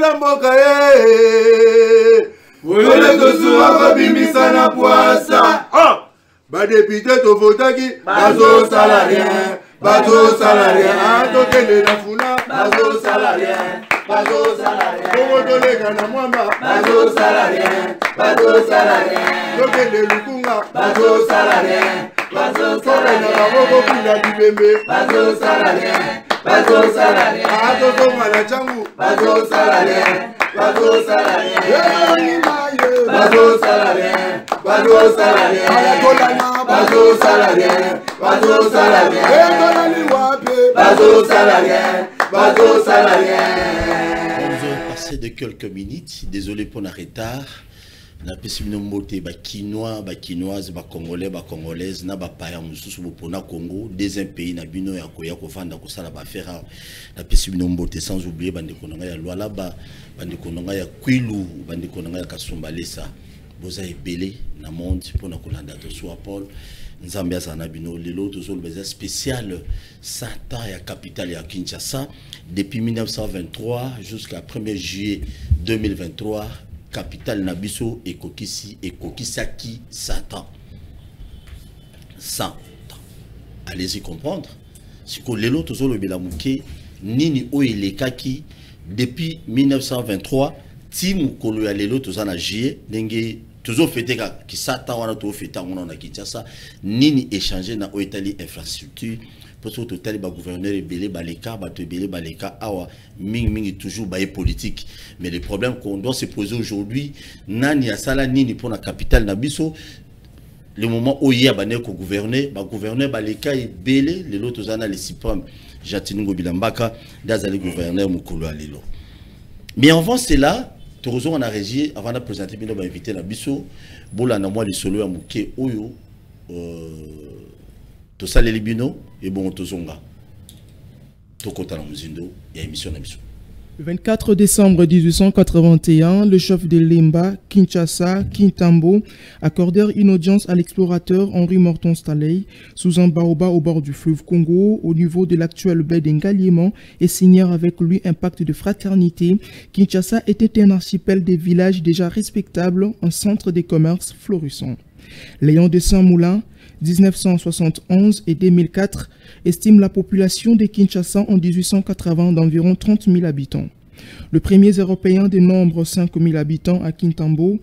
la mboka Ole tosuwa babimisa na poasa ba député to votaki bazo salarien tokende na funa bazo salarien Bogo tolega na mwamba bazo salarien tokende lukunga bazo salarien na baboko kula dibembe bazo salarien atozonga na changu bazo salarien Passé de quelques minutes, désolé pour le retard. Na pesimino mbote ba kinois, ba kinoise, ba congolais, ba congolaise, na ba paya mususu pona Congo, deuxième pays na bino ya koya ko vanda ko sala ba fera. Na pesimino mbote sans oublier bande konanga ya Lualaba, bande konanga ya Kwilu, bande konanga ya Kasumbalesa. Boza ebele na monde pona kolanda to so Paul. Nzambia sana bino lelo to so le spécial Sata ya capitale ya Kinshasa depuis 1923 jusqu'à 1er juillet 2023. Capitale Nabiso et Kokisaki Satan. Satan. Allez-y comprendre. Si que les autres ont le bilamouké, Nini Oelekaki, depuis 1923, Tim Kolo les autres en agir, Dengue, toujours fêté qui Satan, on a tout fêté, on a quitté ça, Nini échangé dans l'Italie infrastructure. Parce que total ba gouverneur et belé baleka ba te belé baleka awa ming toujours ba politique, mais le problème qu'on doit se poser aujourd'hui nani asala nini pour la capitale nabiso le moment où il y a bané ko gouverner baleka et belé les autres zana les suprêmes Jatiningo Bilambaka dazali gouverneur mukolo alelo. Mais avant cela Torozo on a régi avant de présenter bino ba invité nabiso bola na moi le solo ya muke oyo to sale libino et bon tozonga to kota na muzindo ya émission na biso. Le 24 décembre 1881, le chef de Lemba, Kinshasa, Kintambo, accordèrent une audience à l'explorateur Henri Morton Stanley sous un baobab au bord du fleuve Congo, au niveau de l'actuelle baie d'Engaliement, et signèrent avec lui un pacte de fraternité. Kinshasa était un archipel des villages déjà respectables, un centre des commerces florissants. Léon de Saint-Moulin, 1971 et 2004, estime la population de Kinshasa en 1880 d'environ 30 000 habitants. Le premier Européen dénombre 5 000 habitants à Kintambo,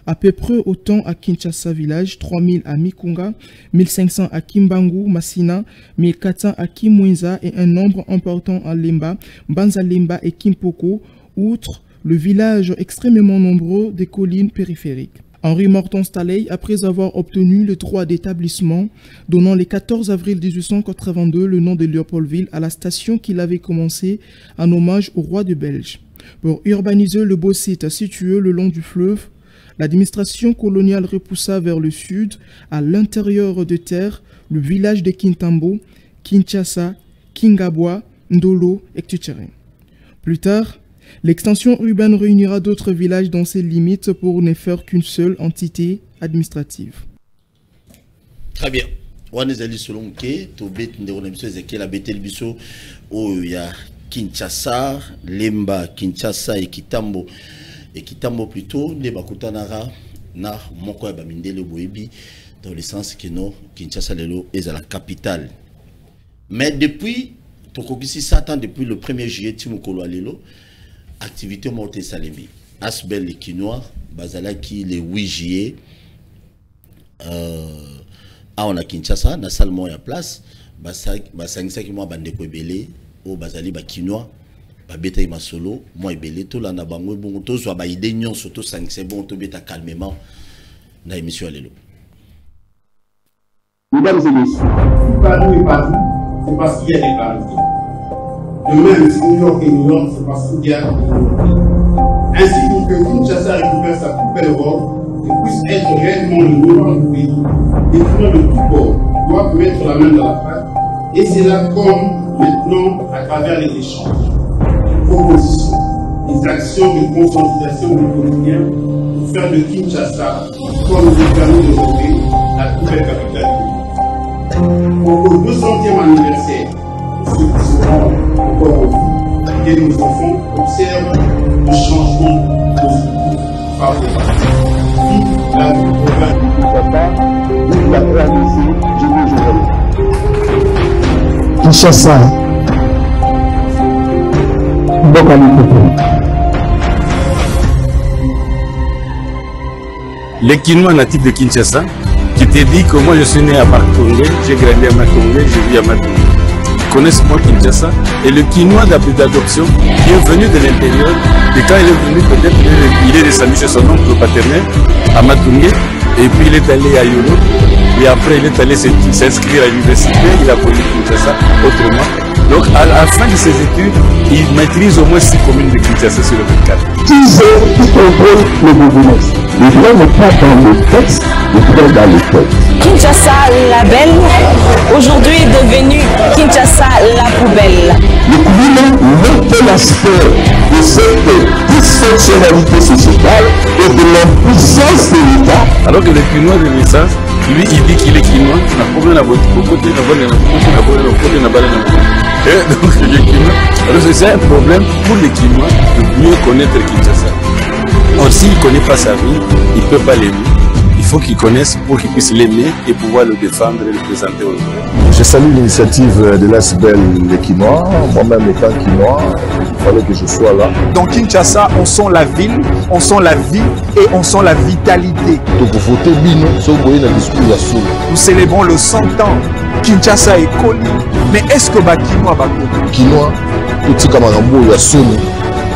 à peu près autant à Kinshasa village, 3 000 à Mikunga, 1 500 à Kimbangu, Massina, 1 400 à Kimwenza et un nombre important à Lemba, Banzalemba et Kimpoko, outre le village extrêmement nombreux des collines périphériques. Henri Morton Stanley, après avoir obtenu le droit d'établissement, donnant le 14 avril 1882 le nom de Léopoldville à la station qu'il avait commencé en hommage au roi de Belge. Pour urbaniser le beau site situé le long du fleuve, l'administration coloniale repoussa vers le sud, à l'intérieur de terre, le village de Kintambo, Kinshasa, Kingabwa, Ndolo, etc. Plus tard, l'extension urbaine réunira d'autres villages dans ses limites pour ne faire qu'une seule entité administrative. Très bien. On est allé selon que tout bête de l'émission Ezekiel a bêté le biseau où il y a Kinshasa, Lemba, Kinshasa et Kitambo plutôt ne bakutanara na moko ya bamindele boyebi dans le sens que non Kinshasa lelo est à la capitale. Mais depuis tokokisi Satan depuis le 1er juillet timokolo alelo activité montée Salemi. Asbel les Kinois, Bazalaki le 8 juillet, on a Kinshasa, na salle ya place, Basangisa qui moi bande ko belé, au Bazali ba Kinois, ba beta ima solo, moi belé, tout là na bango bon, tout soit ba idée nyon surtout 5 c'est bon, tout beta calmement, na émission alelo. Mesdames et messieurs, partout et partout, c'est parce qu'il y a des parisiens. De même, si New York est New York, c'est parce qu'il y a des Européens. Ainsi pour que Kinshasa récupère sa poubelle Europe et puisse être réellement le gouvernement du pays, définir de tout bord, doit mettre la main dans la pâte, et c'est là comme maintenant à travers les échanges, les propositions, les actions de conscientisation des quotidiens pour faire de Kinshasa, comme le permis de voter, la nouvelle capitale du pays. Pour le 200e anniversaire, ceux qui seront encore en vie, et nos enfants observent le changement positif par le passé. Vive la province du Kinshasa, vive la RDC, je vous Kinshasa, les Kinois natifs de Kinshasa, qui te dit que moi je suis né à Matongé, j'ai grandi à Matongé, j'ai vu à Matongé. Ils connaissent moi Kinshasa. Et le Kinois d'adoption, qui est venu de l'intérieur, et quand il est venu, peut-être il est descendu chez son oncle paternel à Matongé, et puis il est allé à Yolo, et après il est allé s'inscrire à l'université, il a connu Kinshasa autrement. Donc à la fin de ses études, il maîtrise au moins 6 communes de Kinshasa sur le 24. Qui c'est qui contrôle le business? Le vrai n'est pas dans le texte, le vrai dans le texte. Kinshasa la belle, aujourd'hui est devenu Kinshasa la poubelle. Le gouvernement met l'aspect de cette dysfonctionnalité sociétale et de l'impuissance de l'État. Alors que le Kinois de naissance, lui il dit qu'il est Kinois, il a problème à votre côté, donc le Kinois, alors c'est un problème pour les Kinois de mieux connaître Kinshasa. Or s'il ne connaît pas sa vie, il ne peut pas l'aimer. Il faut qu'il connaisse pour qu'il puisse l'aimer et pouvoir le défendre et le présenter aux autres. Je salue l'initiative de l'ASBEL les Kinois. Moi-même étant Kinois, il fallait que je sois là. Dans Kinshasa, on sent la ville, on sent la vie et on sent la vitalité. Donc voter Bino, c'est vous la discussion. Nous célébrons le 100 ans. Kinshasa est connu. Mais est-ce que Kinois va connu? Kinois, tout ce comme un ya sono.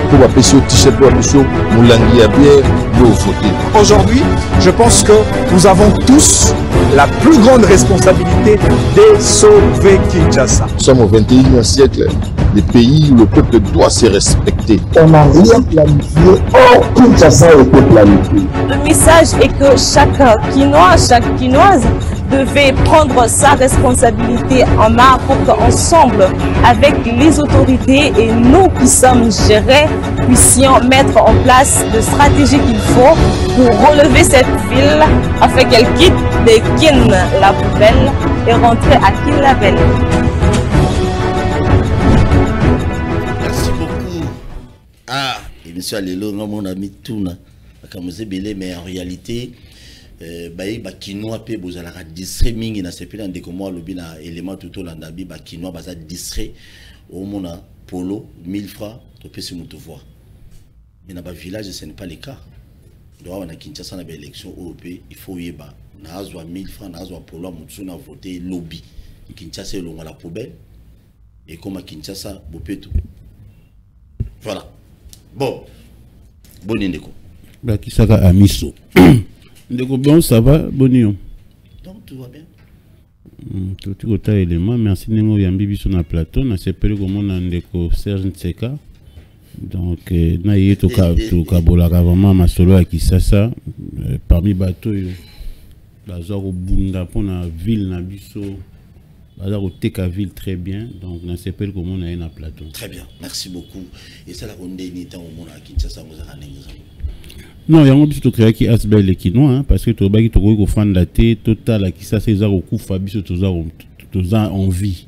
Pour la pécio t-shirt, pour la pécio moulangi à bière, pour voter. Aujourd'hui, je pense que nous avons tous la plus grande responsabilité de sauver Kinshasa. Nous sommes au 21e siècle, des pays où le peuple doit se respecter. On n'a rien planifié, or Kinshasa était planifié. Le message est que chaque Kinois, chaque Kinoise devait prendre sa responsabilité en main pour qu'ensemble, avec les autorités et nous qui sommes gérés, puissions mettre en place les stratégies qu'il faut pour relever cette ville afin qu'elle quitte les Kin la poubelle et rentrer à Kin la belle. Merci beaucoup. Ah, et monsieur Alelo, mon ami Touna, mais en réalité, Kinois pe bozalaka distrait mingi na sepela ndeko mo lobi na élément tout olanda bi Kinois baza distrait au mona polo 1000 francs to pesi mutu voir. Mais dans le village ce n'est pas le cas. Donc on a Kinshasa na élection européenne, il faut yeba na azwa 1000 francs na azwa polo mutu na voter lobby. Kinshasa longa la poubelle et comme à Kinshasa bopeto. Voilà. Bon. Bon ndeko. Ba kisaka amiso. Ndeko bien, ça va, Bonio? Donc tout va bien. Tout autre élément, merci Nengo Yambi sur la plateau, na sepeli comme on a ndeko Serge Ntseka. Donc na yé to kabola vraiment ma solo à Kinshasa parmi bateau bazar au bunda pour na ville na biso bazar au teka ville très bien. Donc na sepeli comme on a na plateau. Très bien, merci beaucoup. Et ça la ronde ni temps au monde à Kinshasa vous a non, il y a un petit peu qui est assez belle Kinois, parce que tu as dit que tu as fan daté total qui ça c'est au coup Fabiso tu as envie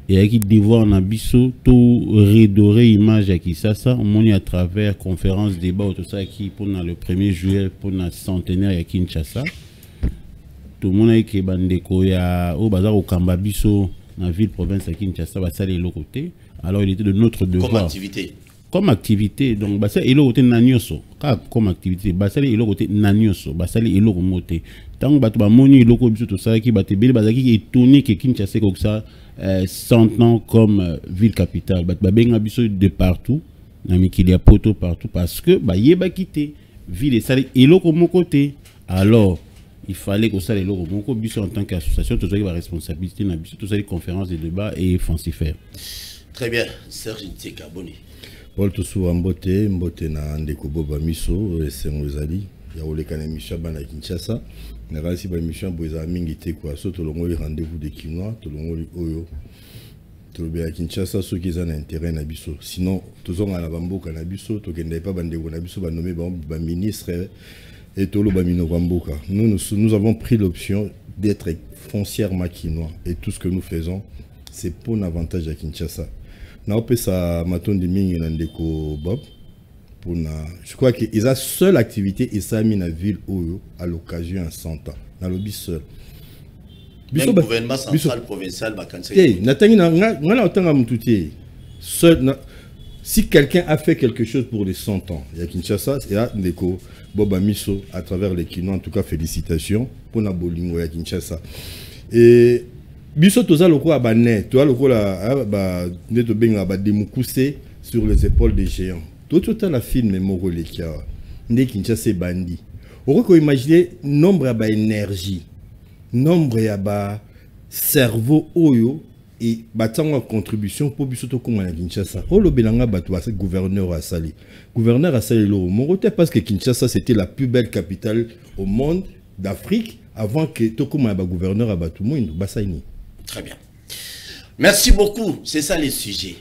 et qui devoir na biso tout redorer image à qui ça on est à travers conférence débat tout ça qui pour le 1er juillet pour le centenaire à Kinshasa tout le monde qui bandeko ya au bazar au Kamba biso na ville province à Kinshasa va saler l'autre côté alors il était de notre devoir comme activité donc basa ilo côté nanyoso comme activité basa ilo côté nanyoso basa ilo komote tant bato ba moni ilo ko biso to ça qui baté bele bazaki étonné que Kinshasa comme ça 100 ans comme ville capitale bat ba benga biso de partout na mikili ya poto partout parce que ba yeba quitter ville et sale ilo ko côté alors il fallait que ça ilo ko moko biso en tant qu'association to ça qui va responsabilité na biso to ça les conférences de débat et fancifère. Très bien, Serge Ntseka boni. Paul Tousou Mbote na ndeko Boba Miso esengo ezali ya olekana émission bana Kinshasa na kasi ba émission boza mingi te kwa so to longoli rendez-vous de Kinois to longoli oyo to be à Kinshasa ceux qui ont intérêt na biso sinon tozonga na bamboka na biso to kende pas bandeko na biso ba nommer ba ministre et to lo ba mino bamboka nous avons pris l'option d'être foncièrement Kinois et tout ce que nous faisons c'est pour un avantage à Kinshasa. Na opesa matondi mingi na ndeko Bob Je crois que la seule activité et ça mis la ville à l'occasion en 100 ans. Dans le bis seul. Le gouvernement central provincial va si quelqu'un a fait quelque chose pour les 100 ans, il y a Kinshasa, il y a Ndeko Boba Miso à travers les Kinois, en tout cas félicitations pour la Bolingo à Kinshasa. Et Biso toza loko abane, toi loko la neto benga ba demukuse sur les épaules des géants. Tout la film moro lekia ndé Kinshasa bandi. On peut imaginer nombre ba énergie, nombre ya ba cerveau oyo et batanga contribution pour biso to comme na Kinshasa. O lo belanga bato ba gouverneur a sali. Gouverneur a sali lo morote parce que Kinshasa c'était la plus belle capitale au monde d'Afrique avant que to comme ba gouverneur a batu moindo basaini. Très bien. Merci beaucoup. C'est ça les sujets.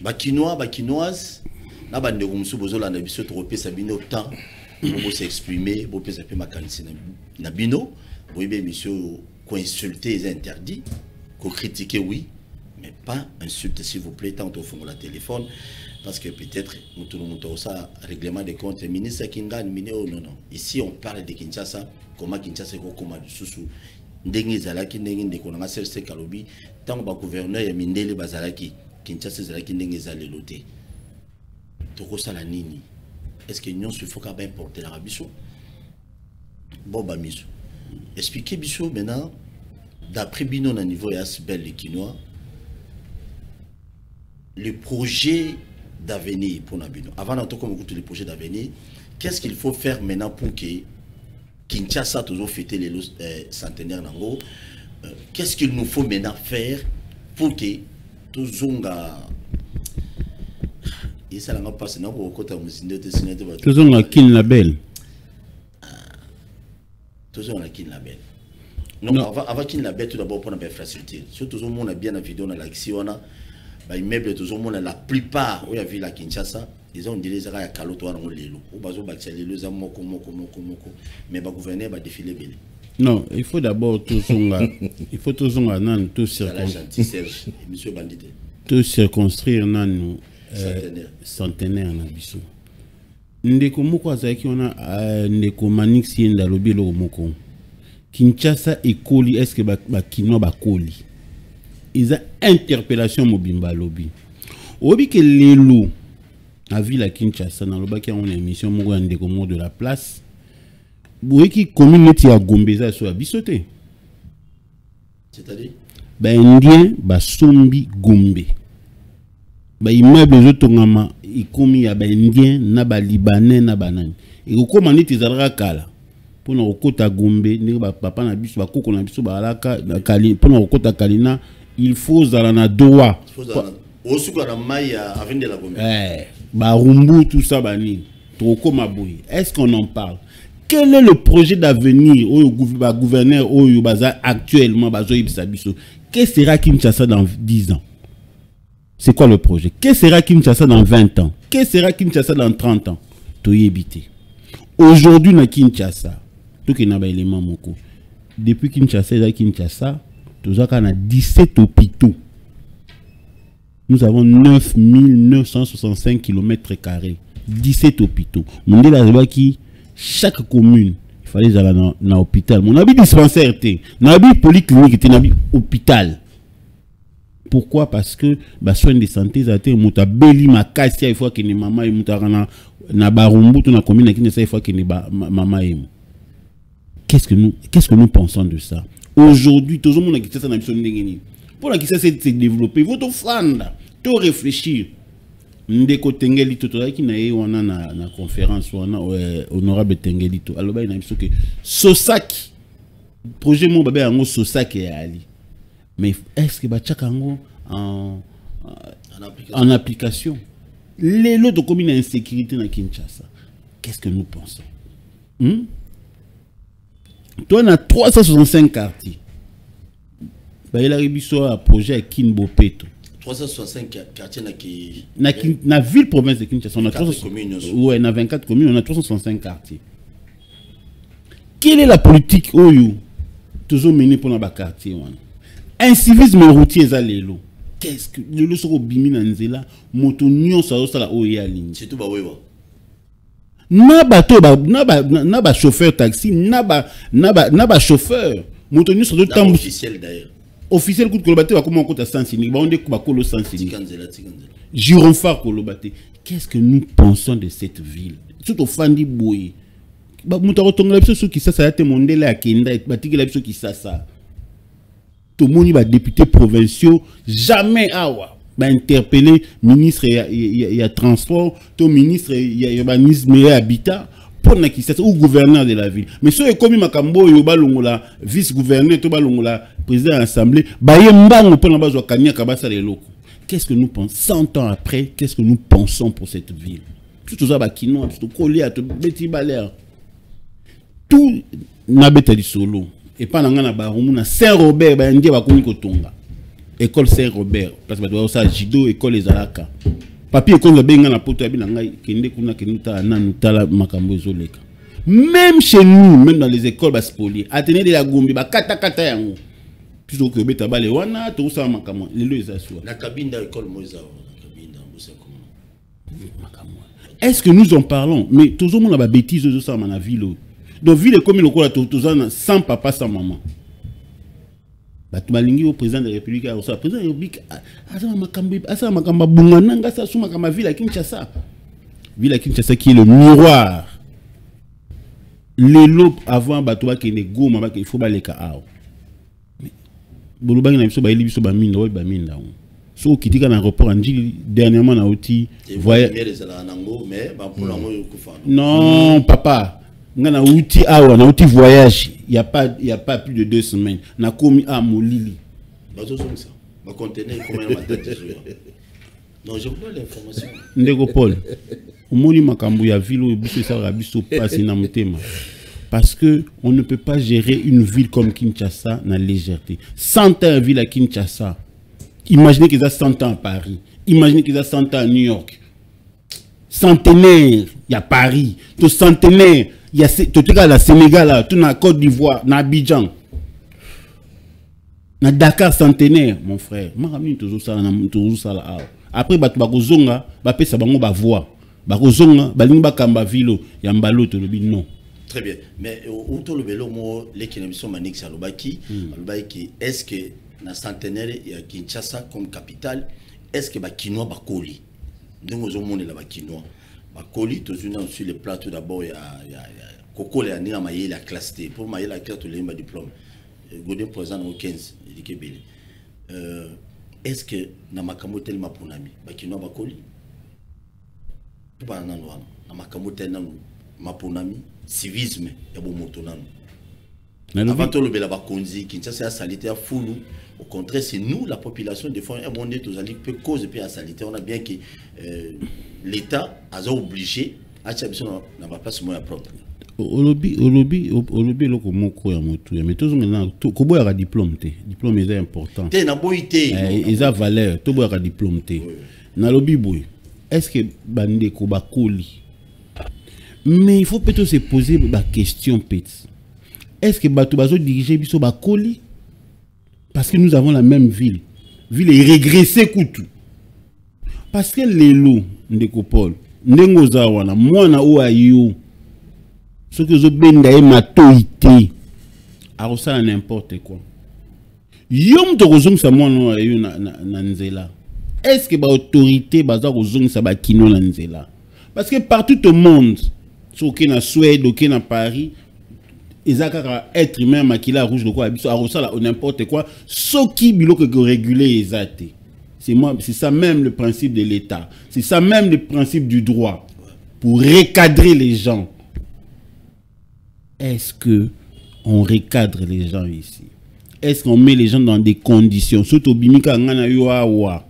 Bakinois, bakinoises, na bande rumsu bozola na biso tropé sabino temps pour s'exprimer, pour peut ma qualité na bino, oui bien monsieur ko insulter est interdit, ko critiquer oui, mais pas insulter s'il vous plaît tant au fond de la téléphone parce que peut-être nous ça règlement des comptes ministre Kingan miné non non. Ici on parle de Kinshasa, comment Kinshasa ko comment sous ndenge zalaki ndenge ndeko na CRC Kalobi tant ba gouverneur ya mindele bazalaki Kinshasa zalaki ndenge zalelo te toko sala nini est-ce que nous il faut quand même porter la biso Boba Miso expliquez biso maintenant d'après bino na niveau ya Asbel les Kinois le projet d'avenir pour Nabino avant d'entrer comme les projets d'avenir qu'est-ce qu'il faut faire maintenant pour que Kinshasa a toujours fêté les centenaires d'Ango. Qu'est-ce qu'il nous faut maintenant faire pour que Tozonga et ça n'a pas passé non pour côté Tozonga kin label. Tozonga kin label. Non, avant kin label tout d'abord pour la facilité. Surtout tout le monde a bien la vidéo dans l'action on a immeuble tout le monde la plupart où il y a vu la Kinshasa. Ils ont dit les arrêts à Kaloto à Lelo. Ou bazo bâtir les deux moko. Mais le gouverneur va défiler belé. Non, il faut d'abord tout zonga. Il faut tout zonga nan tout circonstruire nan centenaire na biso. Ndeko moko azaki on a ndeko manix yenda lobi lo moko. Kinshasa ekoli est-ce que ba kino ba koli. Ils ont interpellation mobimba lobby. Obi ke lelo a vu la Kinshasa dans le bac on émission moko ya ndeko mo de la place. Boyeki communauté ya Gombeza so abisoté. C'est-à-dire ba indien ba sombi Gombe. Ba immeuble zotongama ikomi ya ba indien na ba libanais na banani. Et kokoma neti zalaka kala. Pona okota Gombe ni ba papa na biso ba koko na biso ba alaka na kali pona okota kalina il faut zala na droit. Osuka na maya avant de la Gombe. Barumbu tout ça bani. Troko maboui. Est-ce qu'on en parle? Quel est le projet d'avenir au gouverneur au Yubaza actuellement bazo ibisabiso? Qu'est-ce sera Kinshasa dans 10 ans? C'est quoi le projet? Qu'est-ce sera Kinshasa dans 20 ans? Qu'est-ce sera Kinshasa dans 30 ans? Toyebité. Aujourd'hui na Kinshasa, tout qui n'a pas élément moko. Depuis Kinshasa, tout ça a 17 hôpitaux. Nous avons 9965 km². 17 hôpitaux. Mon qui chaque commune, il fallait aller dans l'hôpital. Mon habit dispensaire, mon habit polyclinique, mon habit hôpital. Pourquoi? Parce que les soins de santé, il beli makassia, il faut que les mamans et na barumbu, na commune qui ne sait pas que les maman et qu'est-ce que nous pensons de ça? Aujourd'hui, tout le monde qui ça n'a besoin de pour la qui ça s'est développé, il faut tout fendre, tout réfléchir. Ndeko Tengelito to qui na wana na conférence wana honorable Tengelito alors ba ina biso que Sosaki projet mo babe yango Sosaki ya ali mais est-ce que ba tchakango en application les lots commune insécurité na Kinshasa qu'est-ce que nous pensons toi on a 365 quartiers ba il arrive biso à projet Kinbo Peto 365 quartiers na ville province de Kinshasa on a 24 communes. Ouais, na 24 communes, on a 365 quartiers. Quelle est la politique oyo toujours menée pour nos quartiers un civisme routier za lelo. Qu'est-ce que le soko bimi na nzela moto nyon sa la oya ligne. Surtout ba wewa. Naba chauffeur taxi, naba chauffeur. Montonu sur d'autres temps. Officiel d'ailleurs. Officiel coup de Kolobate va comment on compte à sens unique. On dit qu'on va sens unique. Gironfar Kolobate. Qu'est-ce que nous pensons de cette ville? Surtout Fandi Boy. Moutarotonga la biso qui ça a été mondé là Kenda et batiki la biso qui ça. Tout le monde va député provinciaux jamais awa. Va interpeller ministre il y a transport, tout ministre il y a urbanisme et habitat pour na qui ça ou gouverneur de la ville. Mais ce comme makambo yo balongola vice-gouverneur to balongola président de l'assemblée, ba yembango pour na bazwa kanya kabasa les locaux. Qu'est-ce que nous pensons 100 ans après? Qu'est-ce que nous pensons pour cette ville? Tout ça ba kino, tout collé à tout beti balère. Tout nabeta di solo et pas na barumu na Saint-Robert ba ndie ba koni kotonga école Saint-Robert parce que ba ça judo école les alaka papier école la benga na poto ya binanga kende kuna kenuta na nutala makambo ezoleka même chez nous même dans les écoles ba spolier atene de la gombi ba kata yango plutôt que beta bale wana to ça makambo lelo ezaswa na kabinda école moza na kabinda mbosa comment makambo est-ce que nous en parlons mais tout le monde a ba bêtise de ça na ville. Donc, ville comme le cola sans papa, sans maman. Batumalingi au président de la République, au président de la République, asa makamba bungananga sa suma kama ville à Kinshasa. Ville à Kinshasa qui est le miroir. Les lobes avant batouba qui est go mama qu'il faut baleka ao. Bolubangi na biso ba elibiso ba minda wa ba minda. So kitika na report andi dernièrement na outil voyage. Non, papa. Ngana outil awa na outil voyage il y a pas plus de 2 semaines na komi a molili bazo ça ba conteneur combien ma tête non je veux l'information ndeko Paul omoni makambo ya ville biso ça rabiso passe na mutema parce que on ne peut pas gérer une ville comme Kinshasa na légèreté 100 ans ville à Kinshasa imaginez qu'ils a 100 ans à Paris imaginez qu'ils a 100 ans à New York centenaire il y a Paris tout centenaire il y a tout la Sénégal, tout na Côte d'Ivoire, na Abidjan, na Dakar centenaire, mon frère. Après, bakozonga, bapesa bango ba voix, bakozonga, balinga kamba vilo, yambalo to lobi non. Très bien, mais autour le vélo, moi, les émissions Manix Alobaki, Alobaki, est-ce que na centenaire il y a Kinshasa comme capitale, est-ce que ba Kinois ba Koli, donc aux monde là ba Kinois. Bakoli, sur le plateau d'abord, il y a Coco, il y a la classe T. Pour moi, il y a la carte de diplôme. Godin présent au 15, il dit que est-ce que na makambo tel ma ponami, bakino bakoli? Tout pas nan wana. Na makambo tel nan ma ponami, civisme ya bo moto nan. Avant tout le bela bakonzi, Kinshasa a salité à foulou. Au contraire, c'est nous, la population, des fois, on est tous allés peu cause et puis à salité. On a bien que l'État a obligé à faire dans ma place moins propre. Au lobby, le komoko ya motu. Mais tous maintenant, kobo ya diplôme té. Diplôme est important. Té na boité. Ils a valeur. Tout boya diplôme té. Na lobby boy. Est-ce que bande ko ba koli? Mais il faut peut-être se poser la question peut-être. Est-ce que bato bazo diriger biso ba koli? Parce que nous avons la même ville. Ville est régressée koutou. Parce que les loups, ndeko Paul, ndengo zawana, mwana ou ayo, ce que je benda e matoité, a ça n'importe quoi. Yom to kozong sa mwana ayo na nzela. Est-ce que ba autorité baza kozong sa ba kino na nzela? Parce que partout au monde, so que na Suède, ok na Paris, ils ont être humain maquillé rouge de quoi n'importe quoi ce qui bilo que réguler les athées c'est ça même le principe de l'État c'est ça même le principe du droit pour recadrer les gens. Est-ce que on recadre les gens ici? Est-ce qu'on met les gens dans des conditions surtout bimika ngana yoawa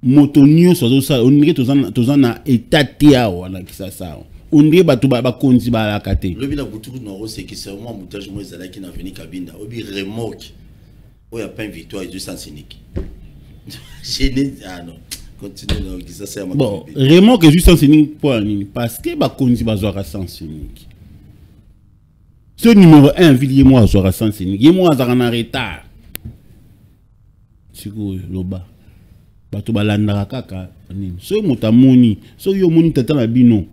motonio so ça on dirait tous na état tiawa na kisasa on dirait batu ba konzi ba la kate le bila buturu no c'est que c'est moi montage moi zala qui na venu kabinda obi remorque o ya pas victoire et du sens unique non continue donc ça c'est bon remorque juste sens unique pour parce que ba konzi ba zo sens unique ce numéro 1 Villiers moi zo sens unique et moi za na retard siko loba batu ba landa kaka nini so motamoni so yo moni tata na bino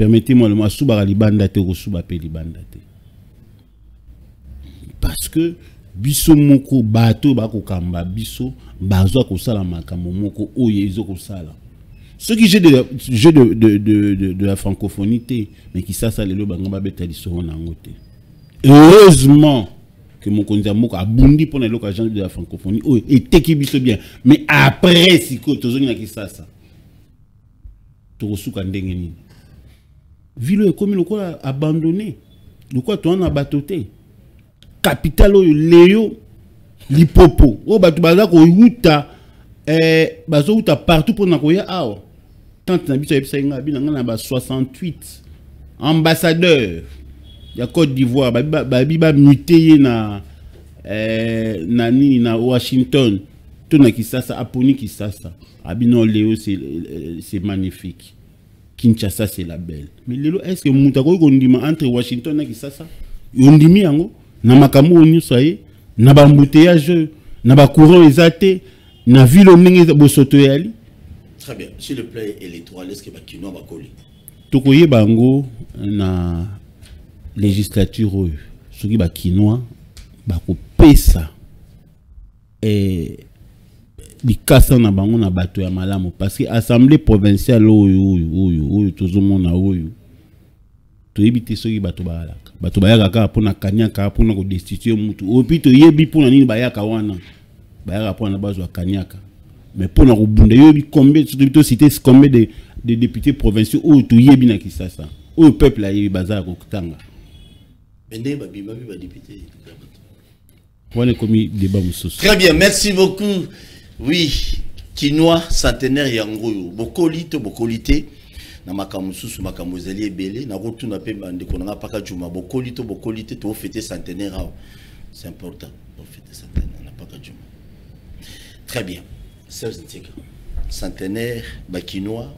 permettez-moi le mot Souba Libanda te Souba pe Libanda te. Parce que biso moko bato ba ko kamba biso bazo ko sala makambo moko oyo ezo ko sala. Ceux qui jeu de la francophonie, mais qui ça les lois banga beta li so na ngote. Heureusement que mon konza moko a bondi pour l'occasion de la francophonie oyo et qui biso bien, mais après si ko tozongi na ki ça to suka ndenge ni. Ville est comme le quoi abandonné. Le quoi toi on a batoté. Capital oyo Léo Lipopo. O batu baza ko yuta bazo uta partout pour na koya awa. Tant na biso yebisa nga bi na ba 68 ambassadeurs ya Côte d'Ivoire babi ba muté na nani na Washington to na Kisasa aponi Kisasa abino Léo c'est magnifique. Kinshasa c'est la belle. Mais lelo est-ce que mutako kondima entre Washington na Kisasa yondimi yango na makambo nyuso ye na ba embouteillage na ba courant ezate na ville ndenge bosoto yali. Très bien. Sur le plan électoral, est-ce que Bakinois va coller? Tokoye bango na législature oyo. Soki Bakinois bako pesa likasa na bango na bato ya malamu parce que assemblée provinciale oyo tozomona oyo toyebite soki bato bayaka. Bato bayaka ka pona kanyaka pona ko destituer mutu. Opito yebi pona nini bayaka wana. Bayaka pona bazo kanyaka. Mais pour nous rebondir, combien de cités, combien de députés provinciaux ou tout yebi na Kisasa, ou le peuple a eu bazar au Kutanga. Voilà comme débat moussous. Très bien, merci beaucoup. Oui, Kinois centenaire yangoyo, bokolité, na makamususu makamozali ebele, na rotu na pe bande konanga paka juma bokolité to fêter centenaire. C'est important, to fêter centenaire na paka juma. Très bien. Centenaire, Bakinois,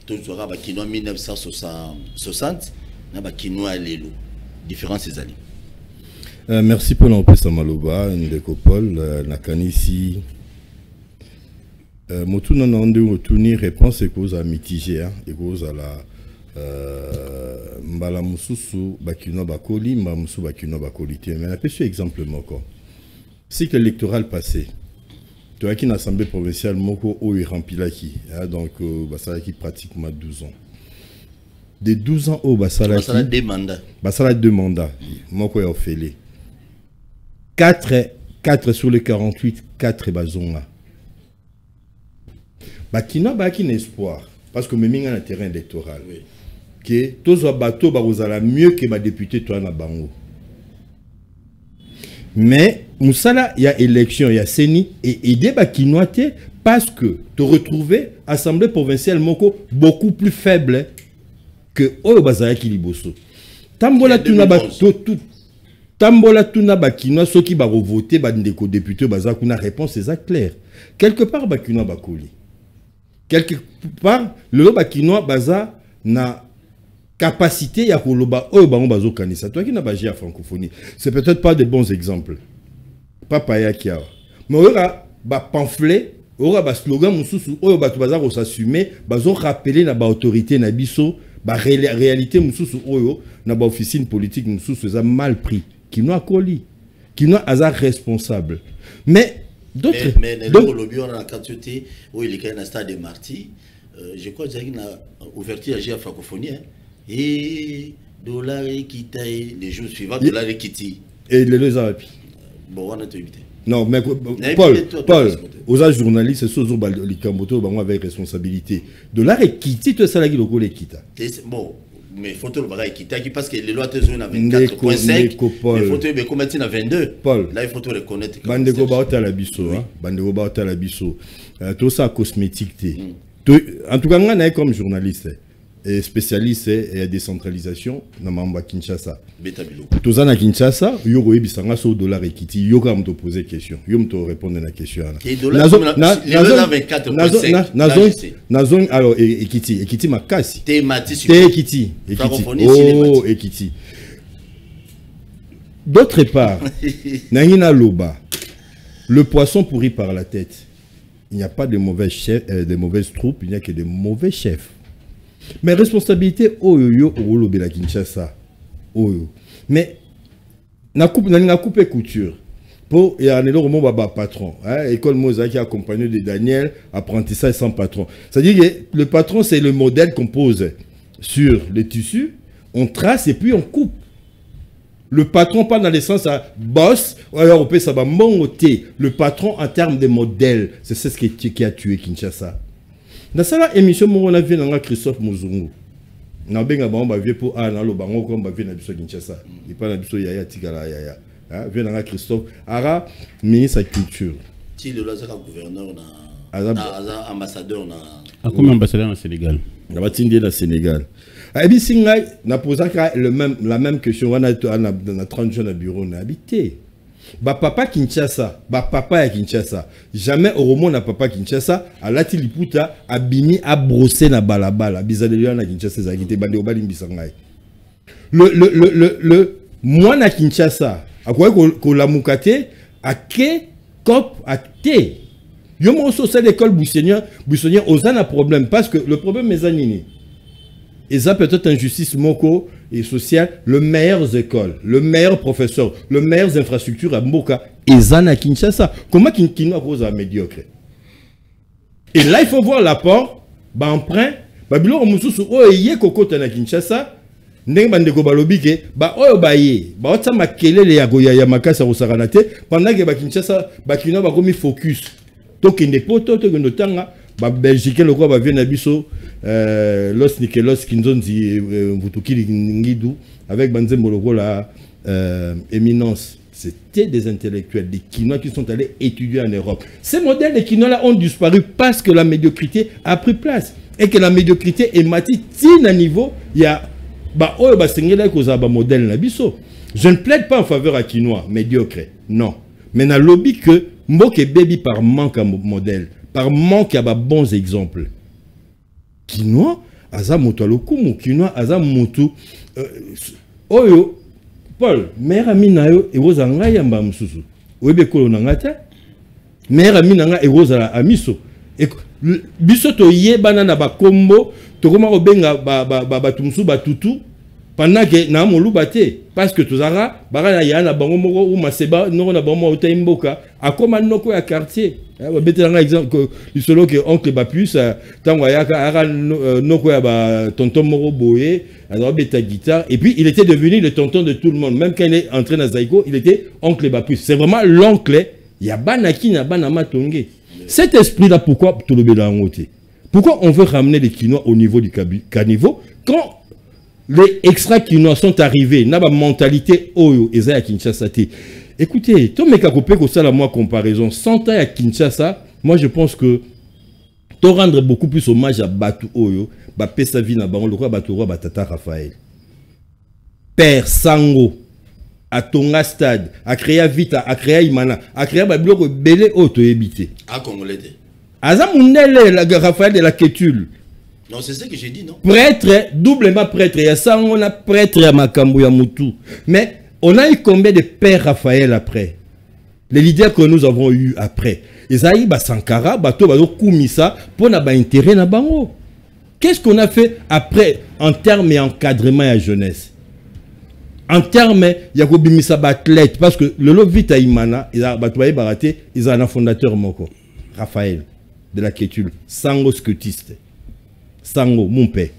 tout sera Bakinois 1960, Bakinois Lelo. Différence c'est allé. Merci pour l'empêche Samaloba, Ndekopol, Nakanisi. Motu non retourner réponse et cause à mitigé, et cause à la Mbala Moussousou, Bakinois Bakoli, Mbamoussou Bakinois Bakolité. Mais on a fait ce exemple encore. Cycle électoral passé. Tu as une assemblée provinciale Moko O Rampilaki, donc Bassalaki pratiquement 12 ans. De 12 ans au Bassalaki. Bassalaki 2 mandats. Moko est offélé. 4 sur les 48, 4 bazonga. Bakina Bakin espoir. Parce que même un terrain électoral. Que tous les bateaux bazala mieux que ma député toi na bango. Mais Moussala, il y a élection, il y a Seni et aider Bakinois parce que te retrouver assemblée provinciale Moko beaucoup plus faible que Oyo Bazaya Kiliboso. Tambola tuna Bakinois ceux qui va voter bandeko député Bazaya kuna réponse est claire. Quelque part Bakinois Bakoli. Quelque part le Bakinois Bazaya na capacité ya koloba oyo bango bazo kanisa toi qui n'a pas géré la francophonie c'est peut-être pas de bons exemples papa ya kia mais aura ba pamphlet aura ba slogan mususu oyo batu bazako s'assumer bazo rappeler na ba autorité na biso ba réalité mususu oyo na ba officine politique mususu ça mal pris qui nous a collé qui nous a responsable mais d'autres mais le lobby on a la quantité où il est quand stade de Marty je crois qu'il y a ouverture à la francophonie et dollar équité les jours suivants dollar équité et les deux arabi bon on a tout évité non mais Paul aux journalistes c'est souvent les camboto bango avec responsabilité dollar équité tout ça là qui le colle équité bon mais photo le bagage équité parce que les lois te zone à 24.5 les photos mais comment à 22 Paul là il faut te reconnaître bande go baota la biso hein bande go baota la biso tout ça cosmétique en tout cas on comme journaliste et spécialiste et décentralisation na mamba Kinshasa. Tous na Kinshasa, yo go ebisanga so dollar equity, yo ka me poser question, yo me répondre na question na zone alors equity makasi. Equity. Oh equity. D'autre part, na loba. Le poisson pourri par la tête. Il n'y a pas de mauvais chefs, de mauvaises troupes, il n'y a que de mauvais chefs. Mais responsabilité, oyo, oyo, la Kinshasa. Oyo. Mais, na coupé couture. Pour, il y a un patron. École Mosa qui est accompagné de Daniel, apprentissage sans patron. C'est-à-dire que le patron, c'est le modèle qu'on pose sur les tissus, on trace et puis on coupe. Le patron parle dans le sens à boss, alors ça va monter. Le patron en termes de modèle, c'est ce qui a tué Kinshasa. Dans cette émission, on a vu Christophe Muzungu. On a vu pour Anna Lobango comme on a vu dans Kinshasa. Il parle de Yaya Tigala Yaya. Vu dans Christophe. Ara, ministre de la Culture. Si le gouverneur, ambassadeur. Comme ambassadeur au Sénégal. On va dire au Sénégal. Et si on a posé la même question, on a 30 jours au bureau, on a habité. Papa Kinshasa, papa Kinshasa, jamais au moment na papa Kinshasa, à la Tiliputa, a bini a brossé na balabala, bizarrement na Kinshasa, ça a été bandé au balimbisangai. Le moi na Kinshasa, à quoi que la mukate, à que cop à té. Yo mo so c'est l'école Boussonnier, on a un problème parce que le problème est anini. Et ça peut-être injustice moko et sociale, le meilleures écoles, le meilleur professeur, le meilleures infrastructures à Mboka, et Zana Kinshasa. Comment Kinshasa cause à médiocre? Et là, il faut voir l'apport, emprunt, Babylon Moussousou, yé koko tana Kinshasa, ndeng bandeko balobi ke, oyo baye, otsa makelele ya goya ya makasa rosaranate, pendant que Kinshasa, Kino bakomi focus. Tokende poto, tokende tanga, Belgique, le roi va venir biso Los Nikelos Kinzonzi Vutukili Ngidou avec Banzembo Logo la éminence. C'était des intellectuels, des Kinois qui sont allés étudier en Europe. Ces modèles de Kinois-là ont disparu parce que la médiocrité a pris place. Et que la médiocrité est matie à niveau, il y a modèle. Je ne plaide pas en faveur à Kinois, médiocre. Non. Mais dans le lobby que Mboke Baby par manque à modèle. Par manque à bons exemples. Kinois, aza moto alokumu, Kinois, aza moto. Oyo, Paul, mère ami na yo, ewoza nga yamba mususu. Oyebe kolo na ngata. Mère ami na nga ewoza la amiso. Biso to yebana na bakombo, to koma obenga batumsu batutu. Pendant que na molu bate parce que tozara bara ya na bango moko ou maseba no na bango o taimboka akoma noko ya quartier betela exemple que lisolo que oncle Bapus tango yaka ara noko ya ba tonton moko boye alors beta guitare et puis il était devenu le tonton de tout le monde même quand il est entré dans Zaïko il était oncle Bapus c'est vraiment l'oncle ya banaki na bana matonge cet esprit là pourquoi tout le bela ngoté pourquoi on veut ramener les Kinois au niveau du caniveau quand les extra Kinois sont arrivés, n'a pas mentalité oyo et à Kinshasa. Écoutez, tout me kakopé que ça la moi comparaison 100 ans à Kinshasa, moi je pense que tu rendre beaucoup plus hommage à Batu oyo, ba pesa vie na bango le roi Batu roi Batata Raphaël. Père Sango à Tonga Stade, à créer Vita, à créer Imana, à créer ba bloc belé auto éviter. À Congolais. Azamundele la Raphaël de la Kétule. Non, c'est ce que j'ai dit, non? Prêtre, doublement prêtre. Il y a ça, on a prêtre à Makambu, à Moutou. Mais on a eu combien de pères Raphaël après? Les leaders que nous avons eu après. Esaïe Sankara, Bato Bato Koumissa, pour n'a pas intérêt na bango. Qu'est-ce qu'on a fait après en termes d'encadrement à la jeunesse? En termes, il y a Kobimissa athlète, parce que le Lovita Imana, ils ont un fondateur Moko, Raphaël, de la Kétule, Sango scutiste. Sango, mon père.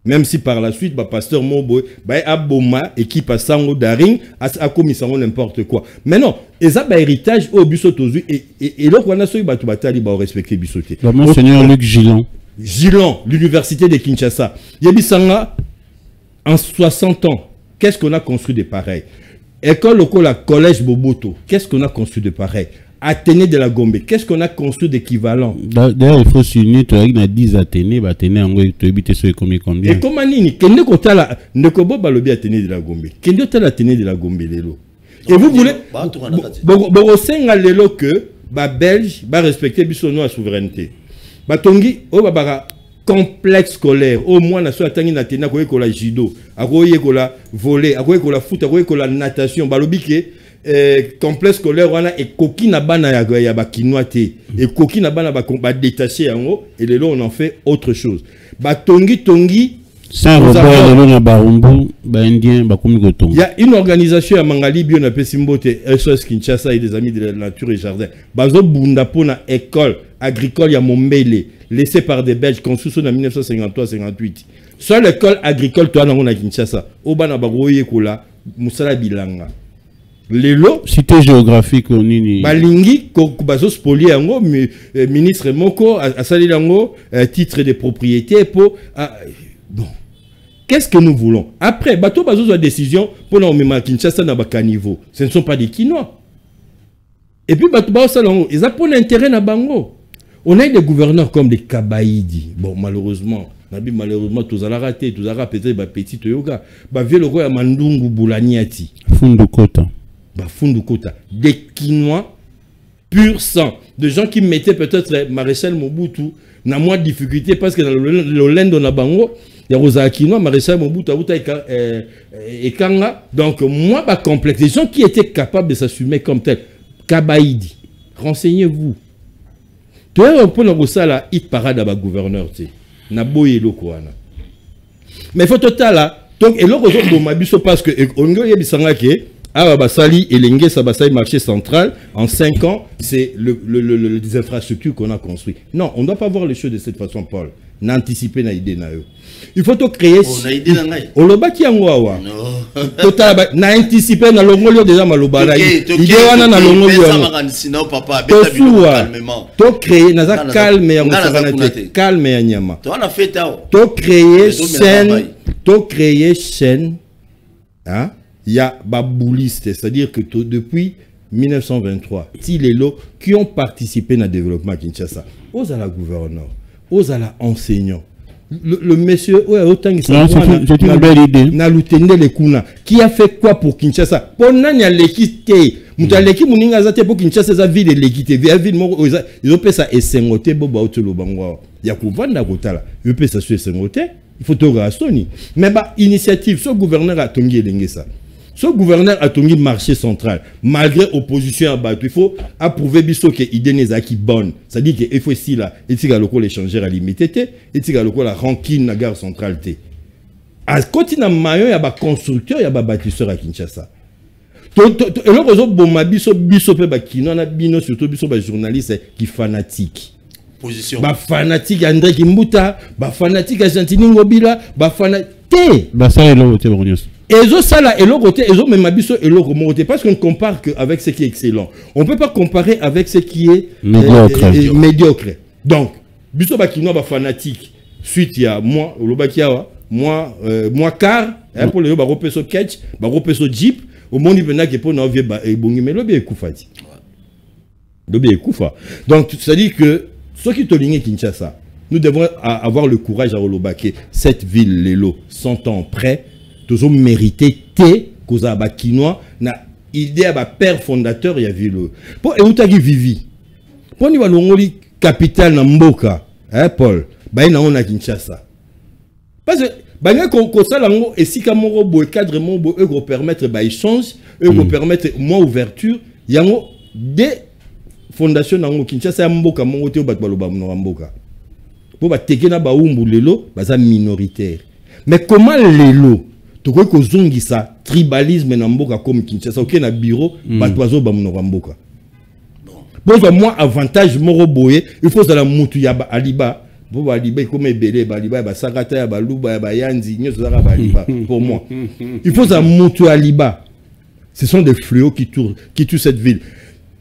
Même si par la suite, pasteur Mobo, Aboma, équipe à Sango Daring, a commis Sango n'importe quoi. Mais non, ils ont un héritage au Bissotozu et là, on a ce Batali, on respecte Bissoté. Monseigneur Luc Gillon. Gillon, l'université de Kinshasa. Yabisanga, en 60 ans, qu'est-ce qu'on a construit de pareil? École local, collège Boboto, qu'est-ce qu'on a construit de pareil? Athénée de la Gombe, qu'est-ce qu'on a construit d'équivalent? D'ailleurs, il faut s'unir, tu as 10 Athénée, Athénée, tu habites sur combien? Et comment nini? Kende kotala, ne kobo balobi Athénée de la Gombe. Kende kotala Athénée de la Gombe lelo. Et vous voulez, bogosenga lelo que, Belge, respecter bisono à souveraineté. Tongi, babara, complexe scolaire, au moins, na so atangi na Athénée, akoye kola judo, akoye kola volley, akoye kola foot, akoye kola natation, balobi ke, complexe scolaire wana et koki na bana ya ba kinoite et koki na bana ba détaché yango et lelo on en fait autre chose ba tongi ça robert na barumbu ba indien ba komi kotonga. Il y a une organisation à Mangali bio na Pesimbote SOS Kinshasa et des amis de la nature et jardin bazo bunda pona école agricole ya Mombele laissée par des Belges construction en 1953-58 soit l'école agricole toi na Kinshasa o bana ba roye kola musala bilanga lelo cité géographique nini balingi ko bazo spolier yango ministre moko asali yango titre de propriété pour bon qu'est-ce que nous voulons après bato bazo la décision pour na omema Kinshasa na ba caniveau ce ne sont pas des Kinois et puis bato ba sala yango ils ont pour l'intérêt na bango on a des gouverneurs comme des Kabaïdi bon malheureusement tous à raté tous à peut-être ba petit yoga ba vieux le roi Mandungu Boulaniati Fundu Kota Fundu Kota des Kinois pur sang de gens qui mettaient peut-être Maréchal Mobutu na moins de difficulté parce que dans le lendo na bango il y a Rosa Kinois Maréchal Mobutu et Kanga donc moi ba complexe des gens qui étaient capables de s'assumer comme tel Kabaïdi renseignez-vous tu es pour le ça hit parade à ba gouverneur tu na boye loko wana mais faut total là donc et loko zo mabiso parce que on y bisanga ke aba basali elenge sa basali marché central en 5 ans c'est les infrastructures qu'on a construit non on doit pas voir les choses de cette façon Paul n'anticiper na idée na yo il faut to créer on lo baki yango awa total na anticiper na longolio déjà malobara idée wana na longolio sinon papa calmement to créer na za calme ya musakana calme ya nyama to créer chaîne hein il y a babouliste c'est-à-dire que depuis 1923 Tilelo qui ont participé dans le développement à Kinshasa aux à la gouverneur aux à la enseignant le monsieur autant c'est une belle idée na lutende le kuna qui a fait quoi pour Kinshasa pour nanya l'équité mutaleki muninga zate pour Kinshasa za ville l'équité ville mo ils ont fait ça esengote boba otolo bangwa ya kuvanda kotala ils peut ça sur esengote il faut to rasoni mais ba initiative ce gouverneur a tongi elenge ça ce gouverneur a tenu marché central malgré opposition à Batou. Il faut approuver biso que idée n'est qui bonne. C'est-à-dire qu'il faut ici là, et si le échangeur à limité, et si le la rancune la gare centrale. À côté d'un maillot, il y a des constructeurs, il y a des bâtisseurs à Kinshasa. Et là, bon, biso pe bakino, on a bino surtout biso ba journaliste qui fanatique. Position. Ba fanatique André Kimbuta, ba fanatique Argentine Ngobila, ba fanatique. Ba ça est là, Thébornius. Et ça là, et l'autre côté, et l'autre même abisso et l'autre côté, parce qu'on ne compare qu'avec ce qui est excellent. On ne peut pas comparer avec ce qui est médiocre. Donc, bisso bakino ba fanatique. Suite il y a moi, Olobakiawa, moi car, pour le ba repeso catch, ba repeso jeep, au monde il venait que pour nous ba et bongi mais l'obé koufati. L'obé koufa. Donc ça dit que ceux qui te lignent Kinshasa, nous devons avoir le courage à Olobake, cette ville Lelo, 100 ans près. Toujours mérité té koza ba kinois na idée ba père fondateur ya ville pour eutaki vivi pour ni balongoli capitale na mboka Paul ba na on a Kinshasa parce que ba nga ko sala ngo esika moko bo cadre mo bo e go permettre ba échange e go permettre moins ouverture yango des fondations na ngo Kinshasa mboka mo te ba baloba mo mboka pour ba tekena ba umbu lelo baza minoritaire mais comment lelo tu vois que ça tribalisme na mboka comme Kinshasa ok na bureau batwazo ba mnora mboka bon moi avantage moro boye il faut ça la mutu ya ba aliba bo ba aliba comme ebele ba aliba ba sakata ya ba luba ba yanzi nyoso za ba aliba pour moi il faut ça mutu aliba ce sont des fléaux qui tuent cette ville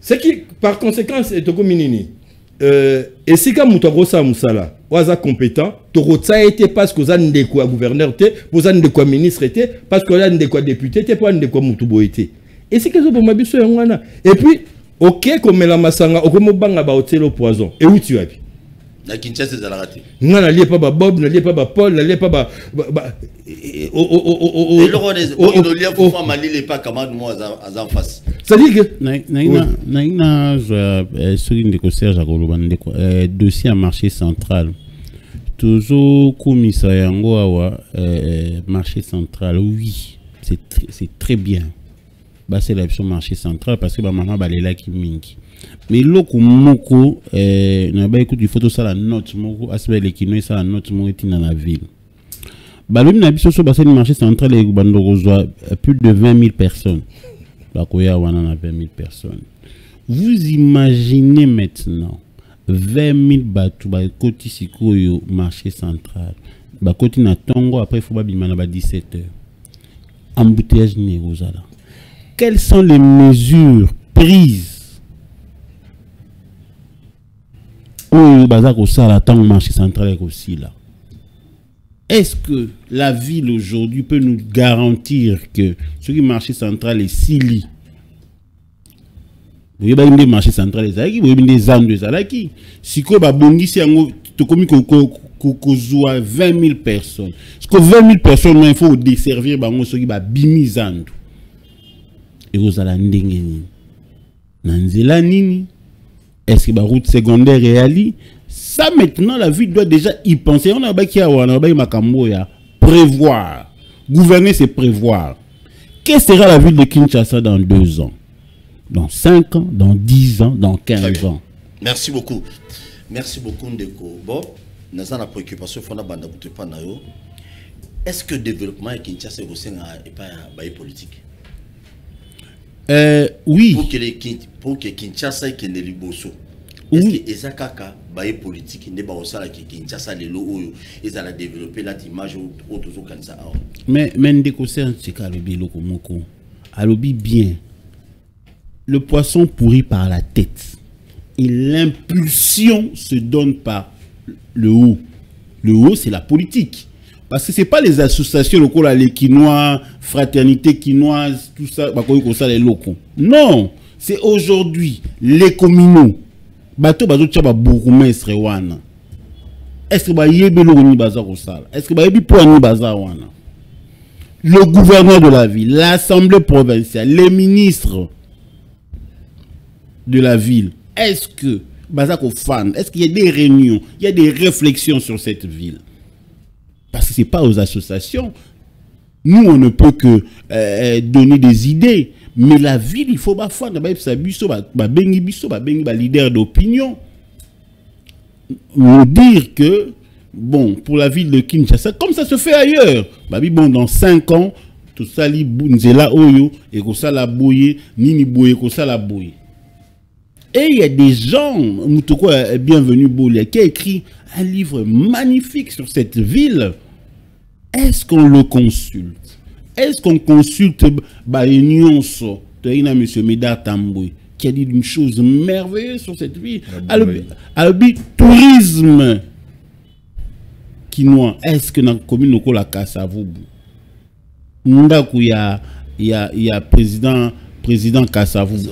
c'est qui par conséquent c'est to minini et si comme mutogosa musala waza compétent torotsa était parce que vous avez des quoi gouverneur té vous avez des quoi ministre té parce que vous avez des quoi député té pour des quoi mutubo été et si que zo bon mabiso yangwana et puis OK comme la masanga okomo banga ba hôtel au poison et où tu as na Kinshasa za la raté ngana lié pas ba Bob na lié pas ba Paul na lié pas ba et le lien pour faire Mali les pas camarade moi en face ça dit que naina sur une de Serge Akoloba ndeko dossier à marché central toujours commissaire yango awa marché central oui c'est très bien bah c'est la marché central parce que bah maman bah là qui mingi. Mais loko moko na ba écoute il faut tout ça la note moko asbe les kino ça la note moko dans la ville. Bah le na biso so bah c'est le marché central et bandoko plus de 20 000 personnes. Bah koya wana na 20 000 personnes. Vous imaginez maintenant 20 000 bateaux bah côté sikoyo marché central. Bah côté na tongo après il faut ba bimana ba 17h. Embouteillage nérosala. Quelles sont les mesures prises au bazar au sala tant marché central aussi là? Est-ce que la ville aujourd'hui peut nous garantir que ce qui marché central est sili? Vous voyez bien des marchés centrales vous voyez bien des armes de Zalaki. Si ko ba bongi si ango to komi ko 20 000 personnes. Parce que 20 000 personnes il faut desservir bango so ki ba bimizandu. Et vous allez ndengeni. Nanzela nini? Est-ce que la route secondaire est ali? Ça maintenant la ville doit déjà y penser. On a baki awana ba makambo ya prévoir. Gouverner c'est prévoir. Quelle sera la ville de Kinshasa dans 2 ans? Dans 5 ans, dans 10 ans, dans 15 ans. Merci beaucoup. Merci beaucoup Ndeko. Bon, nous avons la préoccupation fonda banda butepa na yo. Est-ce que le développement à Kinshasa est aussi un politique? Oui. Pour que Kinshasa ait un liboso. Est-ce que Ezakaka baye politique n'est pas au salaire que Kinshasa les lots ils allaient développer l'image autour de Kansa. Mais Ndeko c'est un tika le bilo komoko. Alobi bien. Le poisson pourrit par la tête. Et l'impulsion se donne par le haut. Le haut c'est la politique. Parce que ce n'est pas les associations locales, les Quinois, fraternité quinoise, tout ça, les locaux. Non, c'est aujourd'hui les communaux. Bateau bazo tchaba bourgmestre wana. Est-ce que ba yebelo ni bazar au sala? Est-ce que ba yebi po ni bazar wana? Le gouverneur de la ville, l'assemblée provinciale, les ministres de la ville. Est-ce que bazar au fan? Est-ce qu'il y a des réunions, il y a des réflexions sur cette ville? Parce que ce n'est pas aux associations. Nous, on ne peut que donner des idées. Mais la ville, il faut faire des leader d'opinion. Dire que, bon, pour la ville de Kinshasa, comme ça se fait ailleurs, bon, dans 5 ans, tout ça, nzela oyo, et ko ça la boye, nini boye, ko ça la boye. Et il y a des gens, Moutoko Bienvenue Bolia, qui a écrit un livre magnifique sur cette ville. Est-ce qu'on le consulte? Est-ce qu'on consulte Nyonso, M. Médard Tambouy, qui a dit une chose merveilleuse sur cette ville? Albi tourisme quinois. Est-ce que dans la commune de la Kassavubu, il y a président Kassavubu?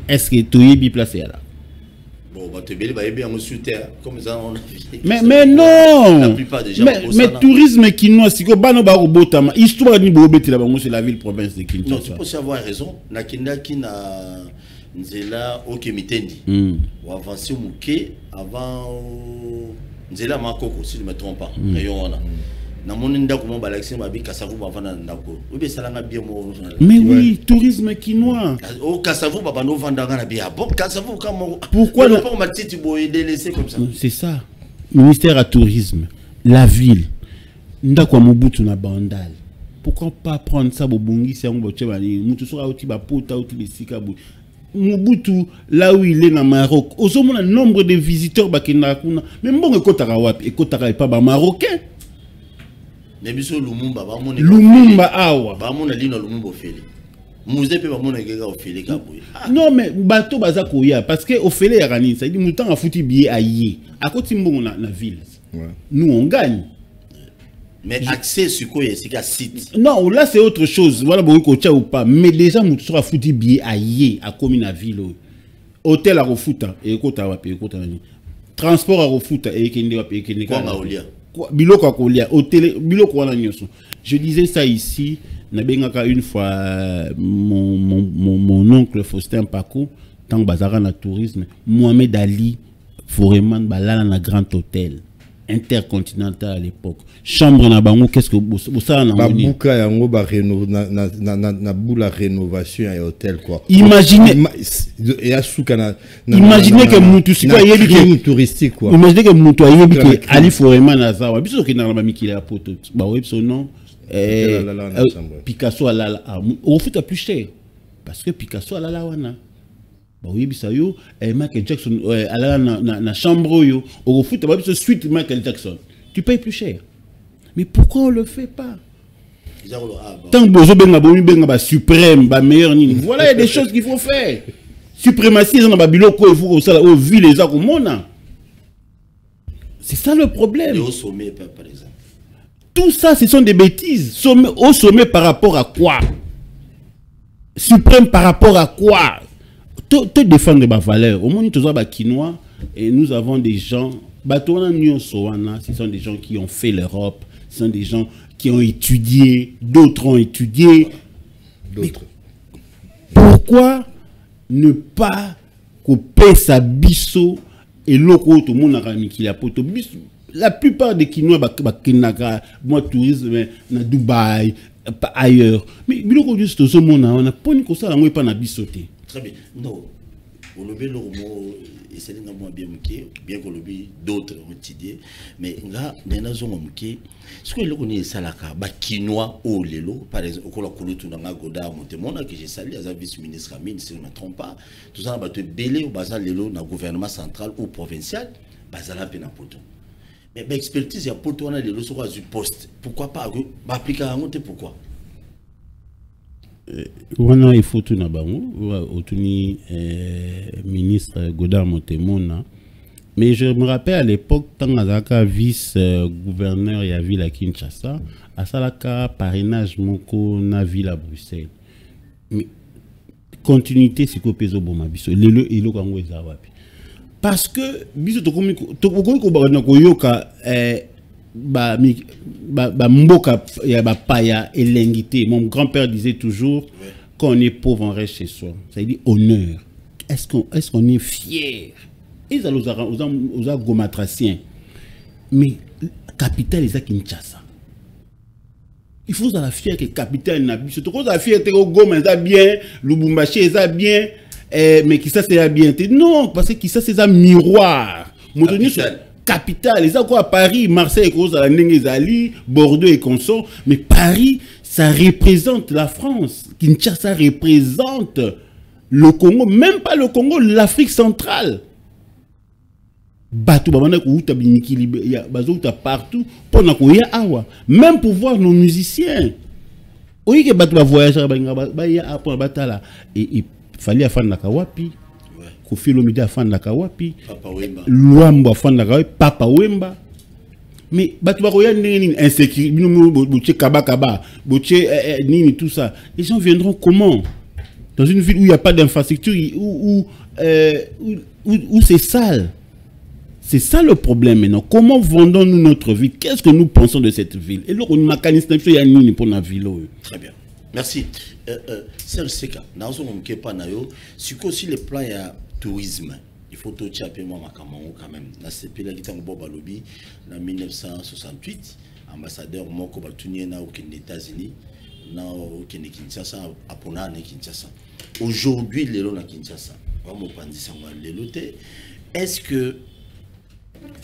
Est-ce que tu es bien placé là? Bon, comme ça, on a mais non! La plupart des gens mais tourisme quinois, si on a un histoire de c'est la ville province de Kinshasa. Non, tu peux aussi avoir raison. Nakinda qui na Nzela Okemitendi. Ou avancer Mouké avant Nzela Makoko, si je ne me trompe pas. Mais oui, tourisme quinois. Pourquoi c'est ça. Ministère à tourisme, la ville. Pourquoi pas prendre ça Mobutu, là où il est dans Maroc, au moins le nombre de visiteurs, même bon, et pas marocain. Lumumba awa. Non mais bateau bazako ya parce que au félé ya rani ça dit moutan a foutu billet à yé. À côté mbongo na ville. Nous on gagne. Mais accès sur quoi c'est qu'à site. Non, là c'est autre chose. Voilà beaucoup ou pas, mais déjà mouton a foutu billet à yé à commune à ville. Hôtel à refuta et kota wa pe kota ni. Transport à refuta et kende wa pe kende ka. Je disais ça ici, une fois mon oncle Faustin Paco, tant que bazara na tourisme, Mohamed Ali, Foreman, balala na grand hôtel. intercontinental à l'époque. Chambre na bango, qu'est-ce que ça na moni? Babuka yango ba na bula rénovation à hôtel quoi. Imaginez et asuka na imaginez que mutu siko yebi que touristique quoi. Imaginez que mutu yebi que ali forema na zawa. Biso ki na ba mikile ya poto. Ba web son nom Picasso alala au fait plus cher parce que Picasso alala wana. Bah oui, bisayo, Michael Jackson, na chambre yo, au foot, bah biso suite Michael Jackson. Tu payes plus cher. Mais pourquoi on le fait pas? Tant que bozo benga bomi benga ba suprême, ba meilleur ni. Voilà, il y a des choses qu'il faut faire. Suprématie dans ba biloko il faut ça au ville les akomona. C'est ça le problème. Et au sommet par exemple. Tout ça, ce sont des bêtises. Au sommet par rapport à quoi? Suprême par rapport à quoi? Te défendre ma valeur. Au moins, nous avons Quinois et nous avons des gens. Ce sont des gens qui ont fait l'Europe. Ce sont des gens qui ont étudié. D'autres ont étudié. Pourquoi ne pas couper sa bisso et l'autre tout le monde a mis qu'il a poto bisso? La plupart des Quinois, moi, tourisme, na Dubaï, ailleurs. Mais biloko juste ce monde, on a pas ni que ça, on n'a pas na bissoté. Très bien. Non. On le mot et c'est bien qu'on le d'autres ont étudié. Mais là, nous avons dit ce que nous connaissons, c'est la Quinois au Lelo, par exemple, au Kolotu Nanga Goda, Montemona, que j'ai salué, à vice-ministre Amine, si je ne me trompe pas. Tout ça, on a belé au Bazal Lelo, dans le gouvernement central ou provincial, Bazala Penapoto. Mais l'expertise, il y a pour toi, on a Lelo sur du poste. Pourquoi pas appliquer à monter, pourquoi? Il faut tout n'abango autoni ministre Godard Montemona, mais je me rappelle à l'époque tant azaka vice gouverneur ya ville à Kinshasa asalaka parrainage moko na ville à Bruxelles, mais continuité siko peso boma biso lelo ilo kango ezawapi parce que biso tokomi ko ba ko yoka mboka ya ba paya elengité. Mon grand-père disait toujours quand on est pauvre on reste chez soi. Ça veut dire honneur. Est-ce qu'on est fier? Ils allaient aux gomatraciens. Mais capitale est à Kinshasa. Il faut la fier que capitale n'a pas. Surtout qu'on a fier que Goma est bien, Lubumbashi est bien, mais qui ça c'est bien. Non, parce que qui ça c'est un miroir. Capitale, les quoi à Paris, Marseille, Bordeaux et consort, mais Paris, ça représente la France. Kinshasa représente le Congo, même pas le Congo, l'Afrique centrale. Partout, même pour voir nos musiciens. Oui, que voyager, il fallait faire la Kawapi. Kofi Olomide afandaka wapi, Luambo afandaka wapi, Papa Wemba. Mais batu bakoya nini insécurité, boche kaba, boche nini tout ça. Les gens viendront comment? Dans une ville où il n'y a pas d'infrastructure, où c'est sale. C'est ça le problème maintenant. Comment vendons-nous notre ville? Qu'est-ce que nous pensons de cette ville? Et là, on a mécanisme pour la ville. Très bien. Merci. Serge Seka, nous avons aussi les plans tourisme. Il faut tout chaper moi quand même. Dans ce pays là qui est Boba Lobby en 1968, ambassadeur Moko Batunier na aux États-Unis, na au Kinshasa, à Pona na Kinshasa. Aujourd'hui les lots na Kinshasa, vraiment pandisa les lotés. Est-ce que